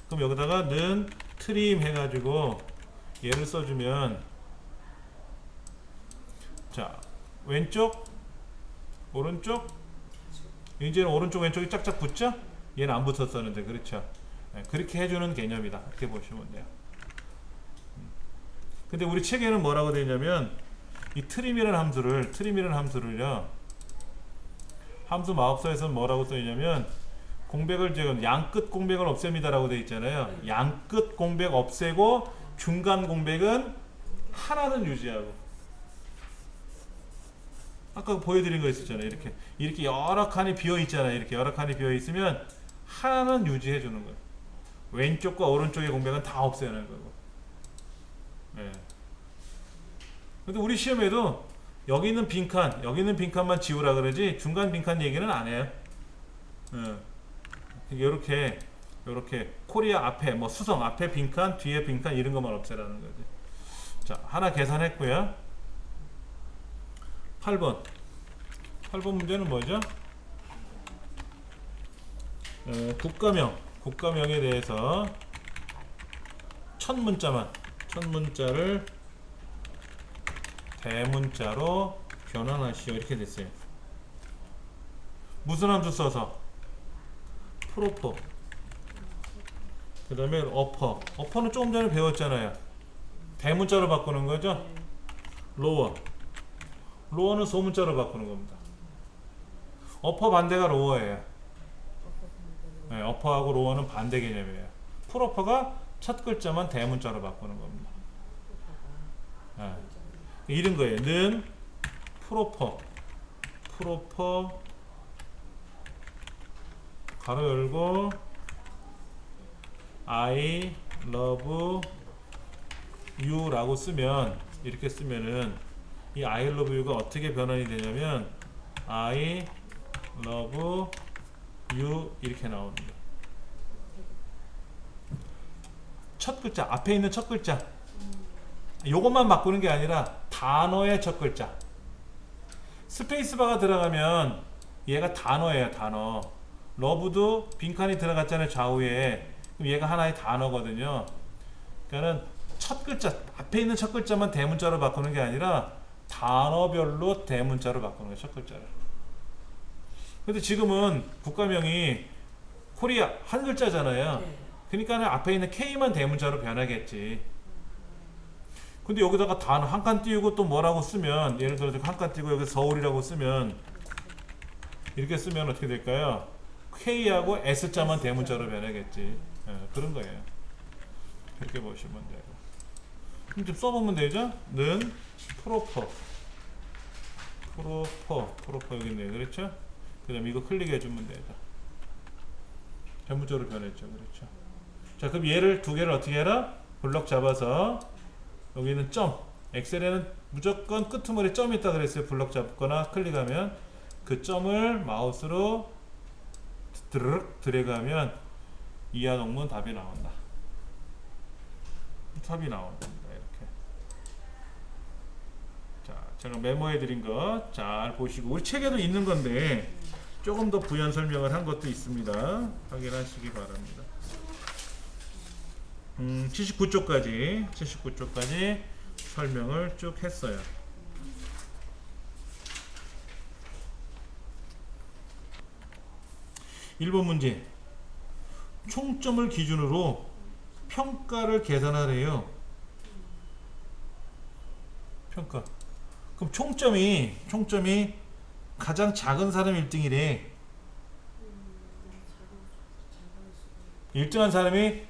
그럼 여기다가 는 트림 해가지고 얘를 써주면 자 왼쪽 오른쪽 이제는 오른쪽 왼쪽이 짝짝 붙죠? 얘는 안 붙었었는데. 그렇죠? 네, 그렇게 해주는 개념이다. 이렇게 보시면 돼요. 근데 우리 책에는 뭐라고 되어 있냐면 이 트림이라는 함수를요 함수 마법사에서는 뭐라고 써 있냐면 공백을 지금 양끝 공백을 없앱니다 라고 되어 있잖아요. 양끝 공백 없애고 중간 공백은 하나는 유지하고, 아까 보여드린 거 있었잖아요. 이렇게 여러 칸이 비어 있잖아요. 이렇게 여러 칸이 비어 있으면 하나는 유지해 주는 거예요. 왼쪽과 오른쪽의 공백은 다 없애는 거고. 예. 근데 우리 시험에도 여기 있는 빈칸만 지우라 그러지 중간 빈칸 얘기는 안 해요. 이렇게 코리아 앞에 뭐 수성 앞에 빈칸 뒤에 빈칸 이런 것만 없애라는 거지. 자, 하나 계산했고요. 8번 문제는 뭐죠? 국가명에 대해서 첫 문자를 대문자로 변환하시오 이렇게 됐어요. 무슨 함수 써서? 프로퍼. 그 다음에 어퍼는 조금 전에 배웠잖아요. 대문자로 바꾸는 거죠. 로어는 소문자로 바꾸는 겁니다. 어퍼 반대가 로어예요. 네, 어퍼하고 로어는 반대 개념이에요. 프로퍼가 첫 글자만 대문자로 바꾸는 겁니다. 네. 이런 거예요. 는 프로퍼 가로 열고 I love you 라고 쓰면, 이렇게 쓰면은 이 I love you가 어떻게 변환이 되냐면 I love you 이렇게 나옵니다. 첫 글자, 앞에 있는 첫 글자 요것만 바꾸는 게 아니라 단어의 첫 글자. 스페이스바가 들어가면 얘가 단어예요. 단어. 러브도 빈칸이 들어갔잖아요. 좌우에. 그럼 얘가 하나의 단어거든요. 그러니까는 첫 글자, 앞에 있는 첫 글자만 대문자로 바꾸는 게 아니라 단어별로 대문자로 바꾸는 거예요. 첫 글자를. 근데 지금은 국가명이 코리아 한 글자잖아요. 네. 그러니까 앞에 있는 K만 대문자로 변하겠지. 근데 여기다가 단어 한 칸 띄우고 또 뭐라고 쓰면, 예를 들어서 한 칸 띄우고 여기 서울이라고 쓰면, 이렇게 쓰면 어떻게 될까요? K하고 S자만 대문자로 변하겠지. 그런 거예요. 그렇게 보시면 돼요. 그럼 좀 써보면 되죠? 는 프로퍼 여기 있네요. 그렇죠? 그 다음에 이거 클릭해주면 되죠. 대문자로 변했죠. 그렇죠? 자, 그럼 얘를 두 개를 어떻게 해라? 블럭 잡아서 여기는 점. 엑셀에는 무조건 끄트머리 점이 있다 그랬어요. 블럭 잡거나 클릭하면 그 점을 마우스로 드르륵 드래그하면 이하 동문 답이 나온다. 답이 나옵니다. 이렇게. 자, 제가 메모해 드린 거 잘 보시고, 우리 책에도 있는 건데 조금 더 부연 설명을 한 것도 있습니다. 확인하시기 바랍니다. 79쪽까지 설명을 쭉 했어요. 1번 문제. 총점을 기준으로 평가를 계산하래요. 평가. 그럼 총점이 가장 작은 사람 1등이래. 1등한 사람이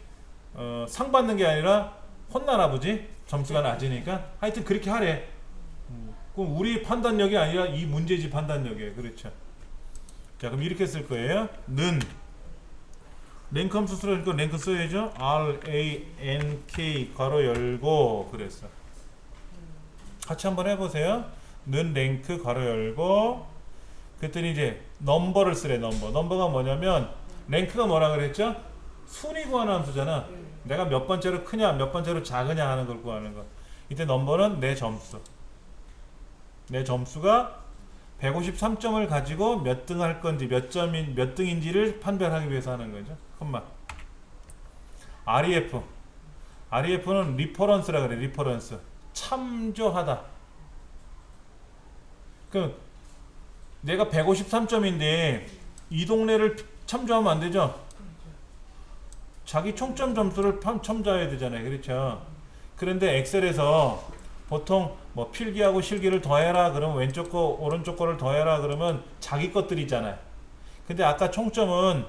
상 받는 게 아니라 혼나나 보지? 점수가 낮으니까. 하여튼 그렇게 하래. 그럼 우리 판단력이 아니라 이 문제지 판단력이에요. 그렇죠. 자, 그럼 이렇게 쓸 거예요. 는 랭크 함수 쓰라니까 랭크 써야죠. rank 괄호 열고 그랬어. 같이 한번 해보세요. 는 랭크 괄호 열고 그랬더니 이제 넘버를 쓰래. 넘버가 뭐냐면 랭크가 뭐라 그랬죠? 순위 구하는 함수잖아. 내가 몇 번째로 크냐 몇 번째로 작으냐 하는 걸 구하는 거. 이때 넘버는 내 점수. 내 점수가 153점을 가지고 몇 등 할 건지 몇 등인지를 판별하기 위해서 하는 거죠. 컴마. REF는 리퍼런스라 그래. 리퍼런스. 참조하다. 그 내가 153점인데 이 동네를 참조하면 안 되죠. 자기 총점 점수를 참조해야 되잖아요. 그렇죠. 그런데 엑셀에서 보통 뭐 필기하고 실기를 더해라 그러면 왼쪽 거 오른쪽 거를 더해라 그러면 자기 것들이 있잖아요. 근데 아까 총점은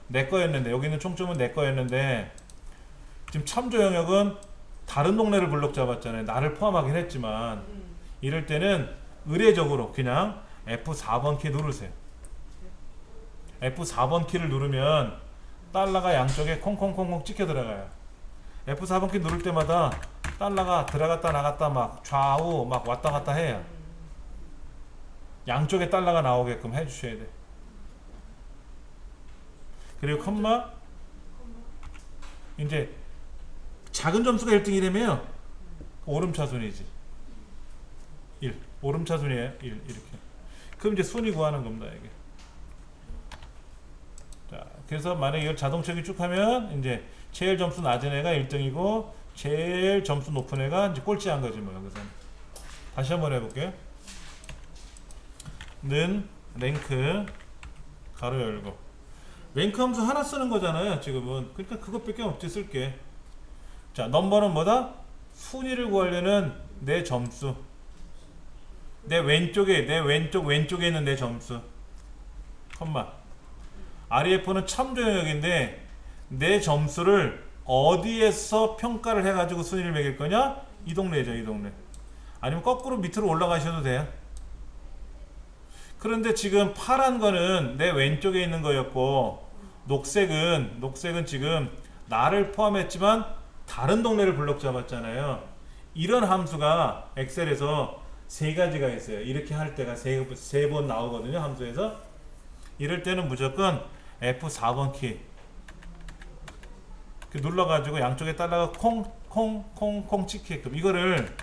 내 거였는데 여기 있는 총점은 내 거였는데 지금 참조 영역은 다른 동네를 블록 잡았잖아요. 나를 포함하긴 했지만 이럴 때는 의례적으로 그냥 F4번 키 누르세요. F4번 키를 누르면 달러가 양쪽에 콩콩콩콩 찍혀 들어가요. F4번 키 누를 때마다 달러가 들어갔다 나갔다 막 좌우 막 왔다 갔다 해요. 양쪽에 달러가 나오게끔 해주셔야 돼. 그리고 컴마 이제 작은 점수가 1등이라며 오름차순이지. 1 오름차순이에요. 1 이렇게. 그럼 이제 순위 구하는 겁니다. 이게. 자, 그래서 만약에 이걸 자동처리 쭉 하면 이제 제일 점수 낮은 애가 1등이고 제일 점수 높은 애가 이제 꼴찌한 거지 뭐. 여기서 다시 한번 해볼게요. 는 랭크 가로 열고 랭크 함수 하나 쓰는 거잖아요 지금은. 그러니까 그것밖에 없지 쓸게. 자, 넘버는 뭐다? 순위를 구하려는 내 점수. 내 왼쪽에 있는 내 점수. 컴마. REF는 참조 영역인데 내 점수를 어디에서 평가를 해가지고 순위를 매길 거냐? 이 동네죠, 이 동네. 아니면 거꾸로 밑으로 올라가셔도 돼요. 그런데 지금 파란 거는 내 왼쪽에 있는 거였고 녹색은 지금 나를 포함했지만 다른 동네를 블록 잡았잖아요. 이런 함수가 엑셀에서 세 가지가 있어요. 이렇게 할 때가 세 번 나오거든요, 함수에서. 이럴 때는 무조건 F4번 키 눌러가지고 양쪽에 달러가 콩콩콩콩 찍게끔 이거를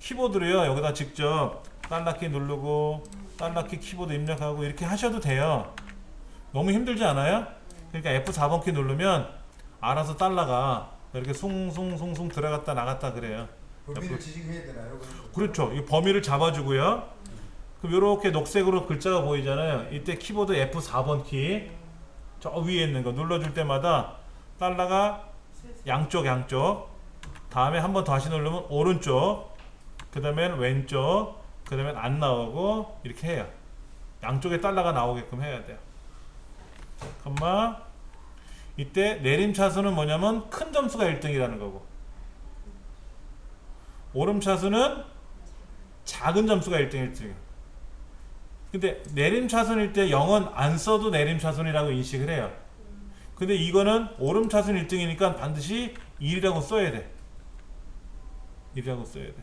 키보드로요 여기다 직접 달러키 누르고 달러키 키보드 입력하고 이렇게 하셔도 돼요. 너무 힘들지 않아요? 그러니까 F4번 키 누르면 알아서 달러가 이렇게 숭숭숭숭 들어갔다 나갔다 그래요. 범위를 지정해야 되나요? 그렇죠. 이 범위를 잡아주고요. 그럼 이렇게 녹색으로 글자가 보이잖아요. 이때 키보드 F4번 키, 저 위에 있는 거 눌러줄 때마다 달러가 양쪽 다음에 한 번 다시 누르면 오른쪽, 그 다음엔 왼쪽, 그 다음엔 안 나오고 이렇게 해요. 양쪽에 달러가 나오게끔 해야 돼요. 이때 내림 차수는 뭐냐면 큰 점수가 1등이라는 거고, 오름 차수는 작은 점수가 1등이에요. 근데 내림 차순일 때 0은 안 써도 내림 차순이라고 인식을 해요. 근데 이거는 오름 차순 1등이니까 반드시 1이라고 써야 돼. 1이라고 써야 돼.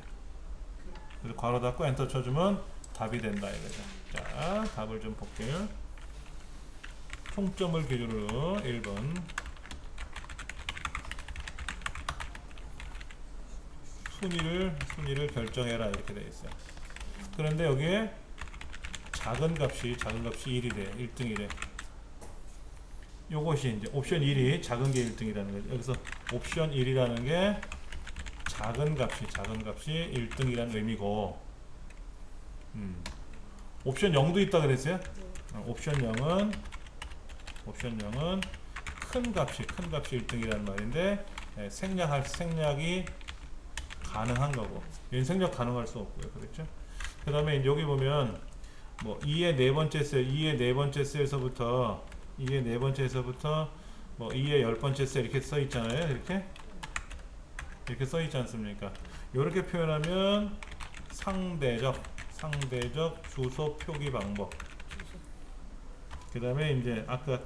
그래서 괄호 닫고 엔터 쳐주면 답이 된다 이거죠. 자, 답을 좀 볼게요. 총점을 기준으로 1번. 순위를 결정해라 이렇게 되어 있어요. 그런데 여기에 작은 값이 1이래. 1등이래. 요것이 이제 옵션 1이 작은 게 1등이라는 거죠. 여기서 옵션 1이라는 게 작은 값이 1등이라는 의미고, 옵션 0도 있다 그랬어요? 옵션 0은 큰 값이 1등이라는 말인데, 생략이 가능한 거고, 얘는 생략 가능할 수 없고요. 그렇죠? 그 다음에 여기 보면 뭐 2의 네 번째 셀, 2의 네 번째 셀에서부터 뭐 2의 10번째 셀 이렇게 써 있잖아요. 이렇게 써 있지 않습니까? 이렇게 표현하면 상대적 주소 표기 방법. 그 다음에 이제 아까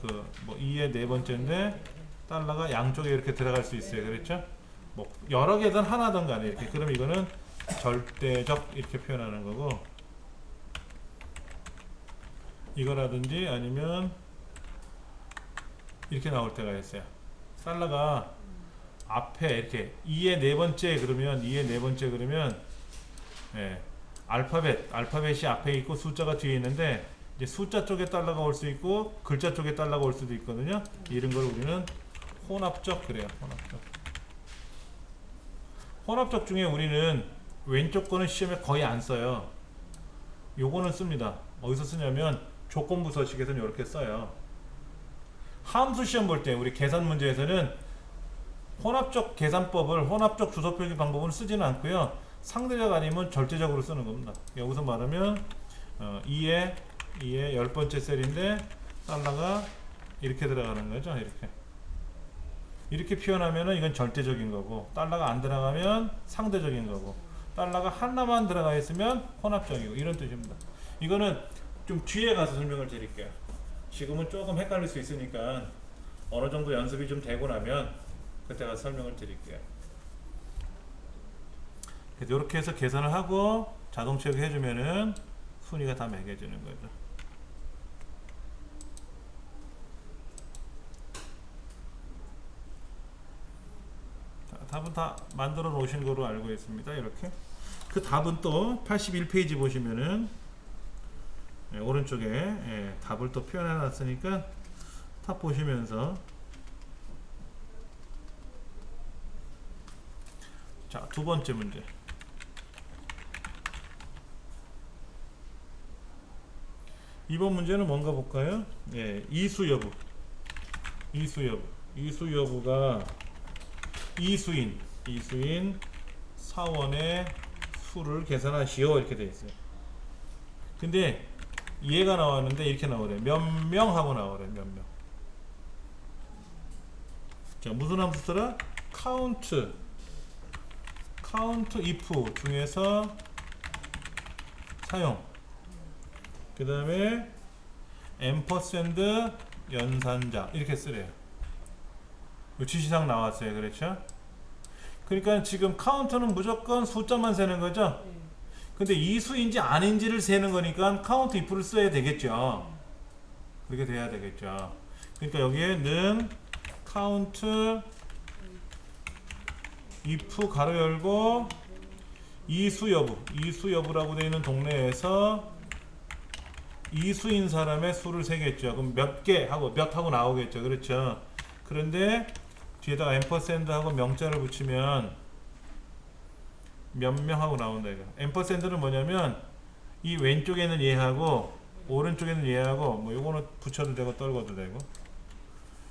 뭐 2의 네 번째인데 달러가 양쪽에 이렇게 들어갈 수 있어요. 그렇죠? 뭐 여러 개든 하나든 간에 이렇게. 그럼 이거는 절대적 이렇게 표현하는 거고, 이거라든지 아니면 이렇게 나올 때가 있어요. 달러가 앞에 이렇게 2의 네 번째 그러면 예, 알파벳이 앞에 있고 숫자가 뒤에 있는데, 이제 숫자 쪽에 달러가 올 수 있고 글자 쪽에 달러가 올 수도 있거든요. 이런 걸 우리는 혼합적 그래요. 혼합적 중에 우리는 왼쪽 거는 시험에 거의 안 써요. 요거는 씁니다. 어디서 쓰냐면 조건부 서식에서는 이렇게 써요. 함수 시험 볼 때 우리 계산 문제에서는 혼합적 계산법을, 혼합적 주소 표기 방법은 쓰지는 않고요. 상대적 아니면 절대적으로 쓰는 겁니다. 여기서 말하면 2의 10번째 셀인데 달러가 이렇게 들어가는 거죠. 이렇게 표현하면은 이건 절대적인 거고, 달러가 안 들어가면 상대적인 거고, 달러가 하나만 들어가 있으면 혼합적이고, 이런 뜻입니다. 이거는 좀 뒤에 가서 설명을 드릴게요. 지금은 조금 헷갈릴 수 있으니까 어느 정도 연습이 좀 되고 나면 그때 가서 설명을 드릴게요. 그래서 이렇게 해서 계산을 하고 자동 체크 해주면은 순위가 다 매겨지는 거죠. 답은 다 만들어 놓으신 거로 알고 있습니다. 이렇게. 그 답은 또 81페이지 보시면은 오른쪽에 답을 또 표현해 놨으니까 탑 보시면서, 자, 두 번째 문제. 이번 문제는 뭔가 볼까요? 이수 여부. 이수 여부가 이수인 사원의 수를 계산하시오 이렇게 되어 있어요. 근데 얘가 나왔는데 이렇게 나오래. 몇 명 하고 나오래. 몇 명. 자, 무슨 함수 쓰라? count if 중에서 사용. 그 다음에 ampersand 연산자 이렇게 쓰래요. 지시사항 나왔어요. 그렇죠? 그러니까 지금 카운트는 무조건 숫자만 세는 거죠. 근데 이수인지 아닌지를 세는 거니까 count if를 써야 되겠죠. 그렇게 돼야 되겠죠. 그러니까 여기에는 count if 가로 열고 이수 여부라고 되어 있는 동네에서 이수인 사람의 수를 세겠죠. 그럼 몇 하고 나오겠죠. 그렇죠. 그런데 뒤에다가 앰퍼샌드 하고 명자를 붙이면 몇 명하고 나온다 이거. 앰퍼샌드는 뭐냐면 이 왼쪽에는 얘하고 오른쪽에는 얘하고 뭐 요거는 붙여도 되고 떨궈도 되고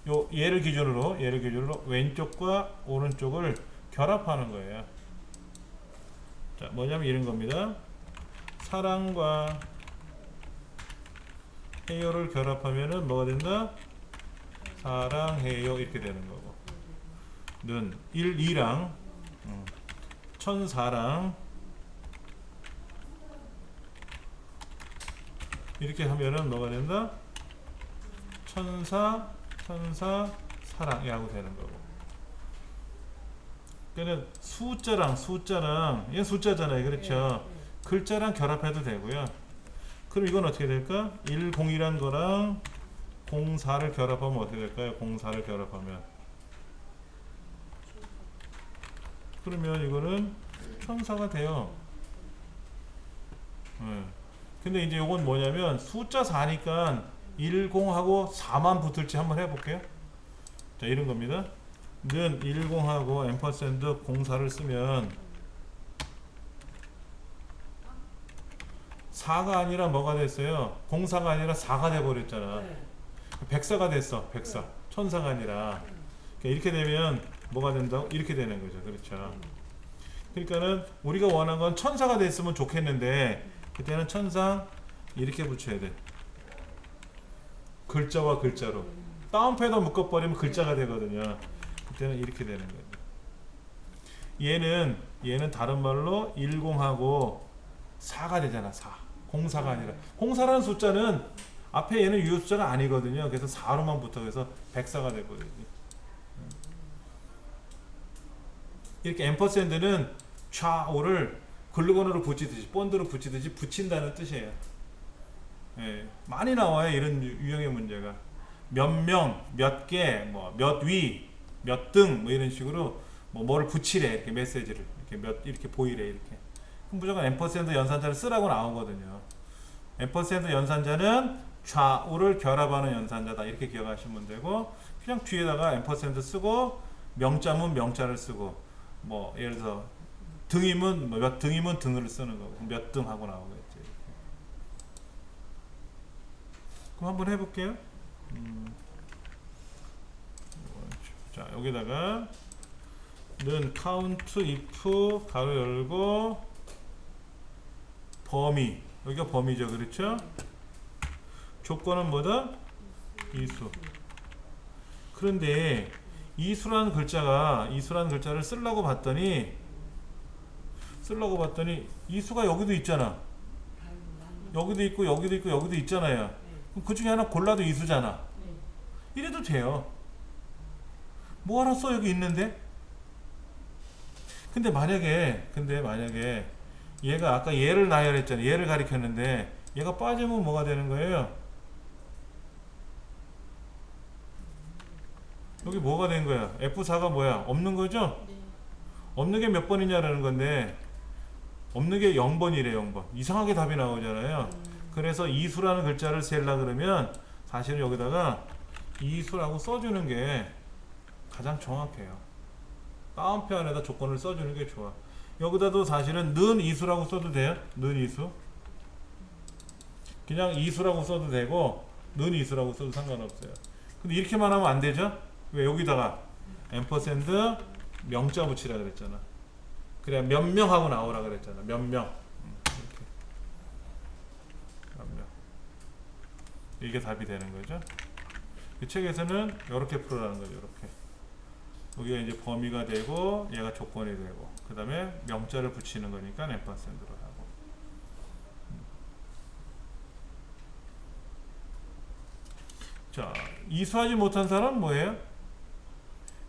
요 얘를 기준으로 왼쪽과 오른쪽을 결합하는 거예요. 자, 뭐냐면 이런 겁니다. 사랑과 해요를 결합하면은 뭐가 된다? 사랑해요 이렇게 되는 거고. 는 1, 2랑 천사랑 이렇게 하면은 뭐가 된다? 천사 사랑이라고 되는 거고. 그러니까 숫자랑 얘 숫자잖아요. 그렇죠? 글자랑 결합해도 되고요. 그럼 이건 어떻게 될까? 10이란 거랑 04를 결합하면 어떻게 될까요? 04를 결합하면 그러면 이거는 천사가 돼요. 근데 이제 이건 뭐냐면 숫자 4니까 10하고 4만 붙을지 한번 해볼게요. 자, 이런 겁니다. 는 10하고 앰퍼샌드 04를 쓰면 4가 아니라 뭐가 됐어요? 04가 아니라 4가 돼버렸잖아. 백사가 됐어. 백사. 천사가 아니라. 그러니까 이렇게 되면 뭐가 된다고? 이렇게 되는 거죠. 그렇죠. 그러니까는 우리가 원하는 건 천사가 됐으면 좋겠는데 그때는 천사 이렇게 붙여야 돼. 글자와 글자로. 다운패드 묶어버리면 글자가 되거든요. 그때는 이렇게 되는 거예요. 얘는 다른 말로 10하고 4가 되잖아. 4. 04가 아니라. 04라는 숫자는 앞에 얘는 유효 숫자가 아니거든요. 그래서 4로만 붙어 그래서 104가 되거든요. 이렇게 앰퍼샌드는 좌우를 글루건으로 붙이듯이 본드로 붙이듯이 붙인다는 뜻이에요. 예, 많이 나와요. 이런 유형의 문제가. 몇 명, 몇 개, 뭐 몇 위, 몇 등, 뭐 이런 식으로 뭐를 붙이래. 이렇게 메시지를 이렇게 보이래. 이렇게. 그럼 무조건 앰퍼샌드 연산자를 쓰라고 나오거든요. 앰퍼샌드 연산자는 좌우를 결합하는 연산자다. 이렇게 기억하시면 되고 그냥 뒤에다가 앰퍼샌드 쓰고 명자면 명자를 쓰고 뭐 예를 들어서 등이면 몇 등이면 등을 쓰는 거고 몇 등 하고 나오겠죠. 이렇게. 그럼 한번 해볼게요. 자, 여기다가 는 count if 가로 열고 범위 여기가 범위죠. 그렇죠? 조건은 뭐다? 이수. 그런데 이수라는 글자를 쓰려고 봤더니 이수가 여기도 있잖아. 여기도 있고 여기도 있고 여기도 있잖아요. 그럼 그 중에 하나 골라도 이수잖아. 이래도 돼요. 뭐 하나 써 여기 있는데? 근데 만약에 얘가 아까 얘를 나열했잖아요. 얘를 가리켰는데 얘가 빠지면 뭐가 되는 거예요? 여기 뭐가 된 거야? F4가 뭐야? 없는 거죠? 없는 게 몇 번이냐라는 건데 없는 게 0번이래. 0번. 이상하게 답이 나오잖아요. 그래서 이수라는 글자를 세려고 그러면 사실은 여기다가 이수라고 써주는 게 가장 정확해요. 다운표 안에다 조건을 써주는 게 좋아. 여기다도 사실은 는 이수라고 써도 돼요. 는 이수. 그냥 이수라고 써도 되고 는 이수라고 써도 상관없어요. 근데 이렇게만 하면 안 되죠? 왜 여기다가 앰퍼샌드 명자 붙이라 그랬잖아. 그래야 몇 명하고 나오라 그랬잖아. 몇 명. 이렇게. 몇 명. 이게 답이 되는 거죠. 이 책에서는 이렇게 풀어라는 거죠. 이렇게. 여기가 이제 범위가 되고 얘가 조건이 되고 그 다음에 명자를 붙이는 거니까 앰퍼샌드로 하고. 자, 이수하지 못한 사람은 뭐예요?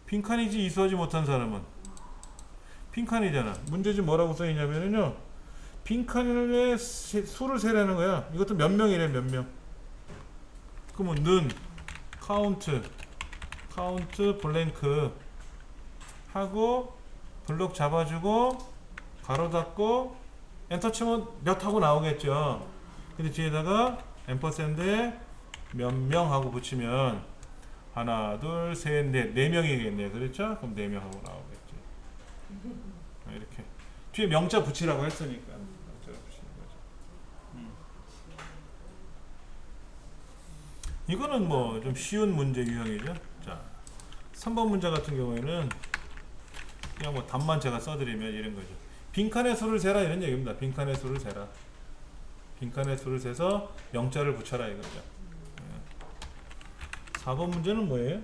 빈칸이지. 이수하지 못한 사람은 빈칸이잖아. 문제지 뭐라고 써있냐면요, 빈칸의 수를 세라는 거야. 이것도 몇 명이래. 몇 명. 그러면 는 카운트 블랭크 하고 블록 잡아주고 가로 닫고 엔터 치면 몇 하고 나오겠죠. 근데 뒤에다가 앰퍼샌드에 몇 명 하고 붙이면 하나 둘 셋 넷 4명이겠네요. 그렇죠? 그럼 4명 하고 나오겠죠. 이렇게 뒤에 명자 붙이라고 했으니까 명자를 붙이는 거죠. 이거는 뭐 좀 쉬운 문제 유형이죠. 자, 3번 문제 같은 경우에는 그냥 뭐 답만 제가 써드리면 이런 거죠. 빈칸의 수를 세라 이런 얘기입니다. 빈칸의 수를 세라. 빈칸의 수를 세서 명자를 붙여라 이거죠. 4번 문제는 뭐예요?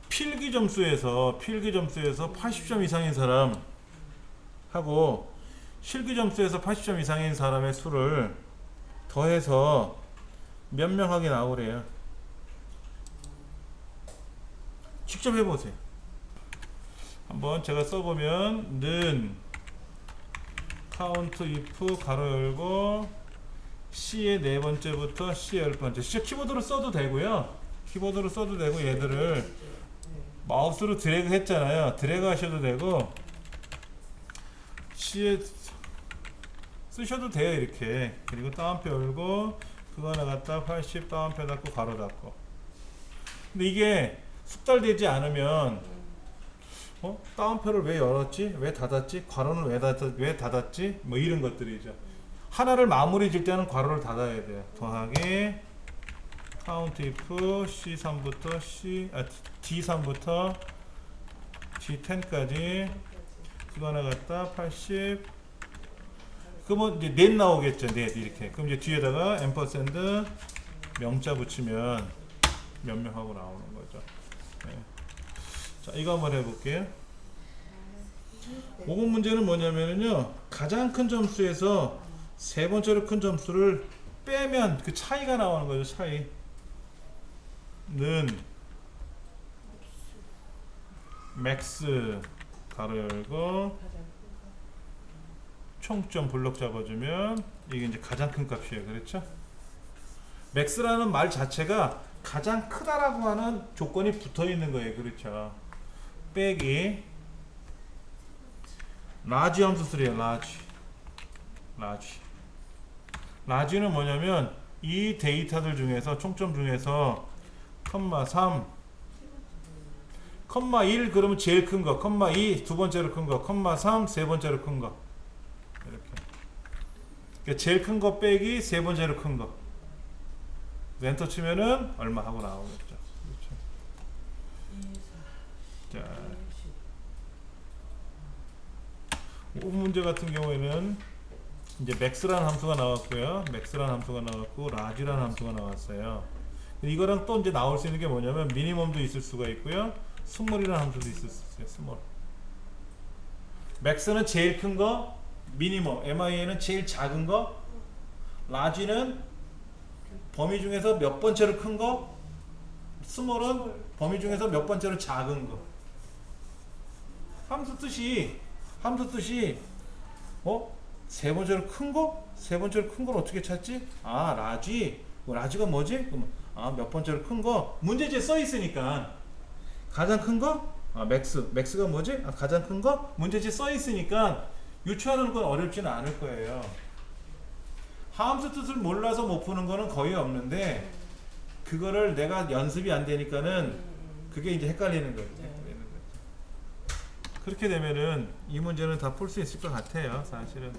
필기 점수에서 80점 이상인 사람 하고 실기 점수에서 80점 이상인 사람의 수를 더해서 몇 명하게 나오래요. 직접 해보세요. 한번 제가 써보면 는 count if 가로 열고 C의 네 번째부터 C의 열 번째. 진짜 키보드로 써도 되고요. 키보드로 써도 되고 얘들을 마우스로 드래그 했잖아요. 드래그 하셔도 되고 C에 쓰셔도 돼요. 이렇게. 그리고 따옴표 열고 그거 하나 갖다 80 따옴표 닫고 가로 닫고. 근데 이게 숙달되지 않으면 따옴표를 왜 열었지? 왜 닫았지? 괄호는 왜 닫았지? 뭐 이런 것들이죠. 하나를 마무리 질 때는 괄호를 닫아야 돼요. 더하기 count if C3부터 D3부터 D10까지 그거 하나 갖다 80 그러면 이제 넷 나오겠죠. 넷 이렇게. 그럼 이제 뒤에다가 앰퍼샌드 명자 붙이면 몇 명하고 나오는 거죠. 네. 자, 이거 한번 해볼게요. 5번 문제는 뭐냐면요. 가장 큰 점수에서 세 번째로 큰 점수를 빼면 그 차이가 나오는 거죠. 차이. 는 맥스 가로 열고 총점 블록 잡아주면 이게 이제 가장 큰 값이에요. 그렇죠? 맥스라는 말 자체가 가장 크다라고 하는 조건이 붙어 있는 거예요. 그렇죠? 빼기 라지 함수술이에요. 라지는 뭐냐면 이 데이터들 중에서 총점 중에서 컴마 3 컴마 1 그러면 제일 큰 거, 컴마 2 두 번째로 큰 거, 컴마 3 세 번째로 큰 거. 이렇게. 그러니까 제일 큰 거 빼기 세 번째로 큰 거. 엔터 치면은 얼마 하고 나오겠죠. 그렇죠. 자, 5번 문제 같은 경우에는 이제 맥스라는 함수가 나왔고요. 맥스라는 함수가 나왔고 라지라는 함수가 나왔어요. 이거랑 또 이제 나올 수 있는 게 뭐냐면 미니멈도 있을 수가 있고요. 스몰이라는 함수도 있을 수 있어요. 스몰. 맥스는 제일 큰 거, 미니멈. MIA는 제일 작은 거, 라지는 범위 중에서 몇 번째로 큰 거, 스몰은 범위 중에서 몇 번째로 작은 거. 함수 뜻이 세 번째로 큰 거? 세 번째로 큰 걸 어떻게 찾지? 아, 라지. 라지가 뭐지? 그럼 몇 번째로 큰 거? 문제지에 써 있으니까 가장 큰 거? 맥스가 뭐지? 가장 큰 거? 문제지에 써 있으니까 유추하는 건 어렵지는 않을 거예요. 함수 뜻을 몰라서 못 푸는 거는 거의 없는데 그거를 내가 연습이 안 되니까는 그게 이제 헷갈리는 거죠. 그렇게 되면은 이 문제는 다 풀 수 있을 것 같아요. 사실은.